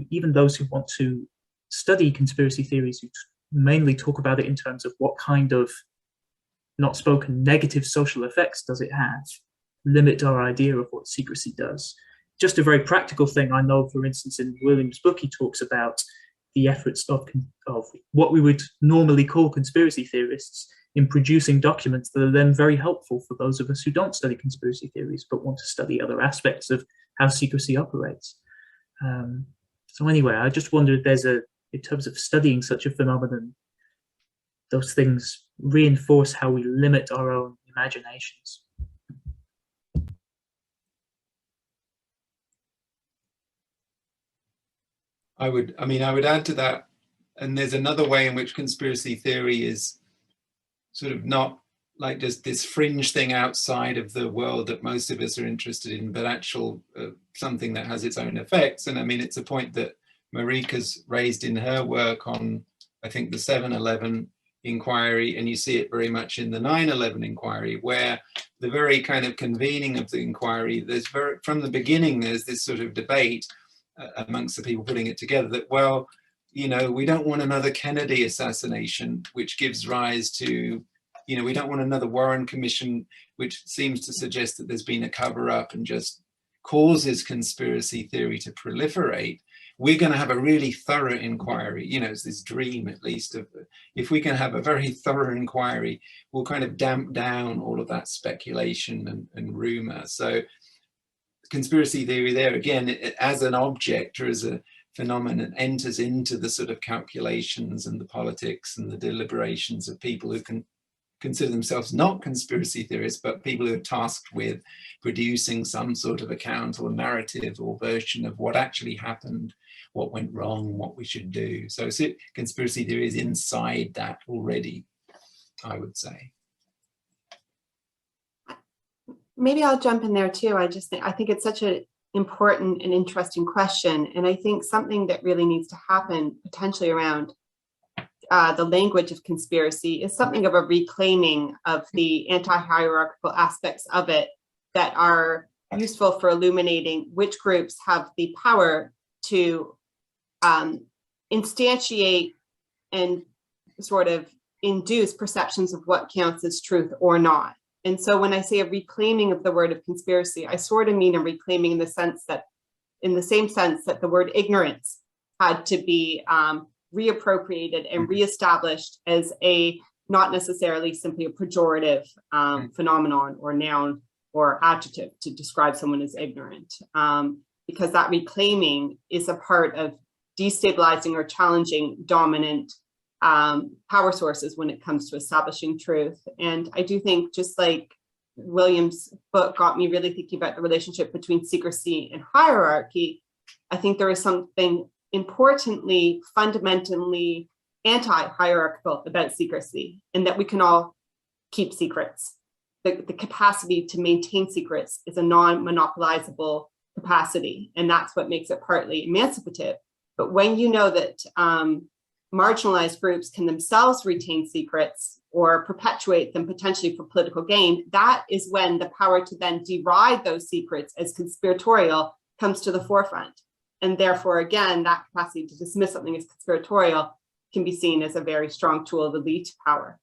even those who want to study conspiracy theories, who mainly talk about it in terms of what kind of not spoken negative social effects does it have, limit our idea of what secrecy does. Just a very practical thing, I know, for instance, in William's book, he talks about the efforts of what we would normally call conspiracy theorists in producing documents that are then very helpful for those of us who don't study conspiracy theories but want to study other aspects of how secrecy operates. So anyway, I just wondered, in terms of studying such a phenomenon, those things reinforce how we limit our own imaginations. I would add to that, and there's another way in which conspiracy theory is sort of not like just this fringe thing outside of the world that most of us are interested in, but actual something that has its own effects. And I mean, it's a point that Marieka's raised in her work on, I think, the 7/11 inquiry, and you see it very much in the 9/11 inquiry, where the very kind of convening of the inquiry, from the beginning, there's this sort of debate amongst the people putting it together that, well, you know, we don't want another Kennedy assassination, which gives rise to, you know, we don't want another Warren Commission, which seems to suggest that there's been a cover up and just causes conspiracy theory to proliferate. We're going to have a really thorough inquiry. You know, it's this dream, at least, of if we can have a very thorough inquiry, we'll kind of damp down all of that speculation and rumor. So conspiracy theory there, again, as an object or as a phenomenon, enters into the sort of calculations and the politics and the deliberations of people who can consider themselves not conspiracy theorists, but people who are tasked with producing some sort of account or narrative or version of what actually happened, what went wrong, what we should do. So conspiracy theory is inside that already, I would say. Maybe I'll jump in there too. I think it's such an important and interesting question. And I think something that really needs to happen potentially around the language of conspiracy is something of a reclaiming of the anti-hierarchical aspects of it that are useful for illuminating which groups have the power to instantiate and sort of induce perceptions of what counts as truth or not. And so when I say a reclaiming of the word of conspiracy, I sort of mean a reclaiming in the same sense that the word ignorance had to be reappropriated and reestablished as a not necessarily simply a pejorative phenomenon or noun or adjective to describe someone as ignorant, because that reclaiming is a part of destabilizing or challenging dominant power sources when it comes to establishing truth. And I do think, just like William's book got me really thinking about the relationship between secrecy and hierarchy, I think there is something importantly, fundamentally anti-hierarchical about secrecy, and that we can all keep secrets. The capacity to maintain secrets is a non-monopolizable capacity, and that's what makes it partly emancipative. But when you know that marginalized groups can themselves retain secrets or perpetuate them potentially for political gain, that is when the power to then deride those secrets as conspiratorial comes to the forefront. And therefore, again, that capacity to dismiss something as conspiratorial can be seen as a very strong tool of elite power.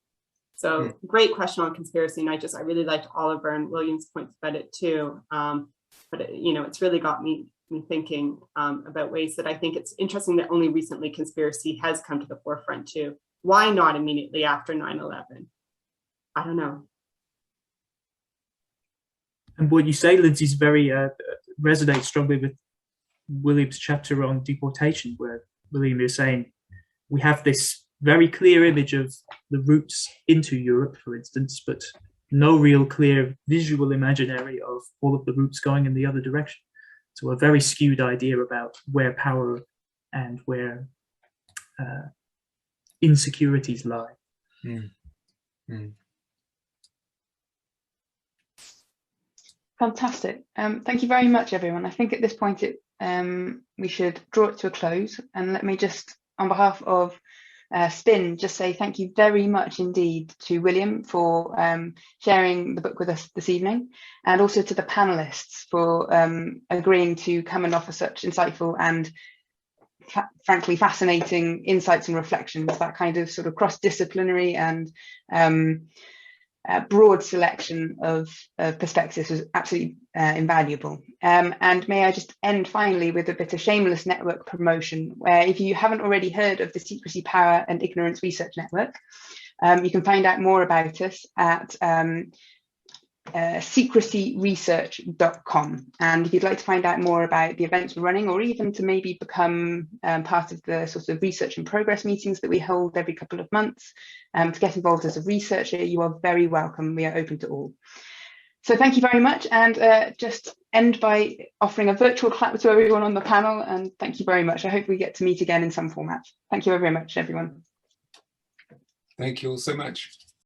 So great question on conspiracy. And I really liked Oliver and William's points about it too. But it's really got me thinking about ways that I think it's interesting that only recently conspiracy has come to the forefront too. Why not immediately after 9/11? I don't know. And what you say, Linsey, is very resonates strongly with William's chapter on deportation, where William is saying we have this very clear image of the routes into Europe, for instance, but no real clear visual imaginary of all of the routes going in the other direction. So a very skewed idea about where power and where insecurities lie. Fantastic. Thank you very much, everyone. I think at this point we should draw it to a close. And let me just, on behalf of spin, just say thank you very much indeed to William for sharing the book with us this evening, and also to the panelists for agreeing to come and offer such insightful and frankly fascinating insights and reflections. That kind of sort of cross-disciplinary and broad selection of perspectives was absolutely invaluable. And may I just end finally with a bit of shameless network promotion, where if you haven't already heard of the Secrecy, Power and Ignorance Research Network, you can find out more about us at secrecyresearch.com. And if you'd like to find out more about the events we're running, or even to maybe become part of the sort of research and progress meetings that we hold every couple of months, to get involved as a researcher, you are very welcome. We are open to all. So thank you very much, and just end by offering a virtual clap to everyone on the panel, and thank you very much. I hope we get to meet again in some format. Thank you very much, everyone. Thank you all so much.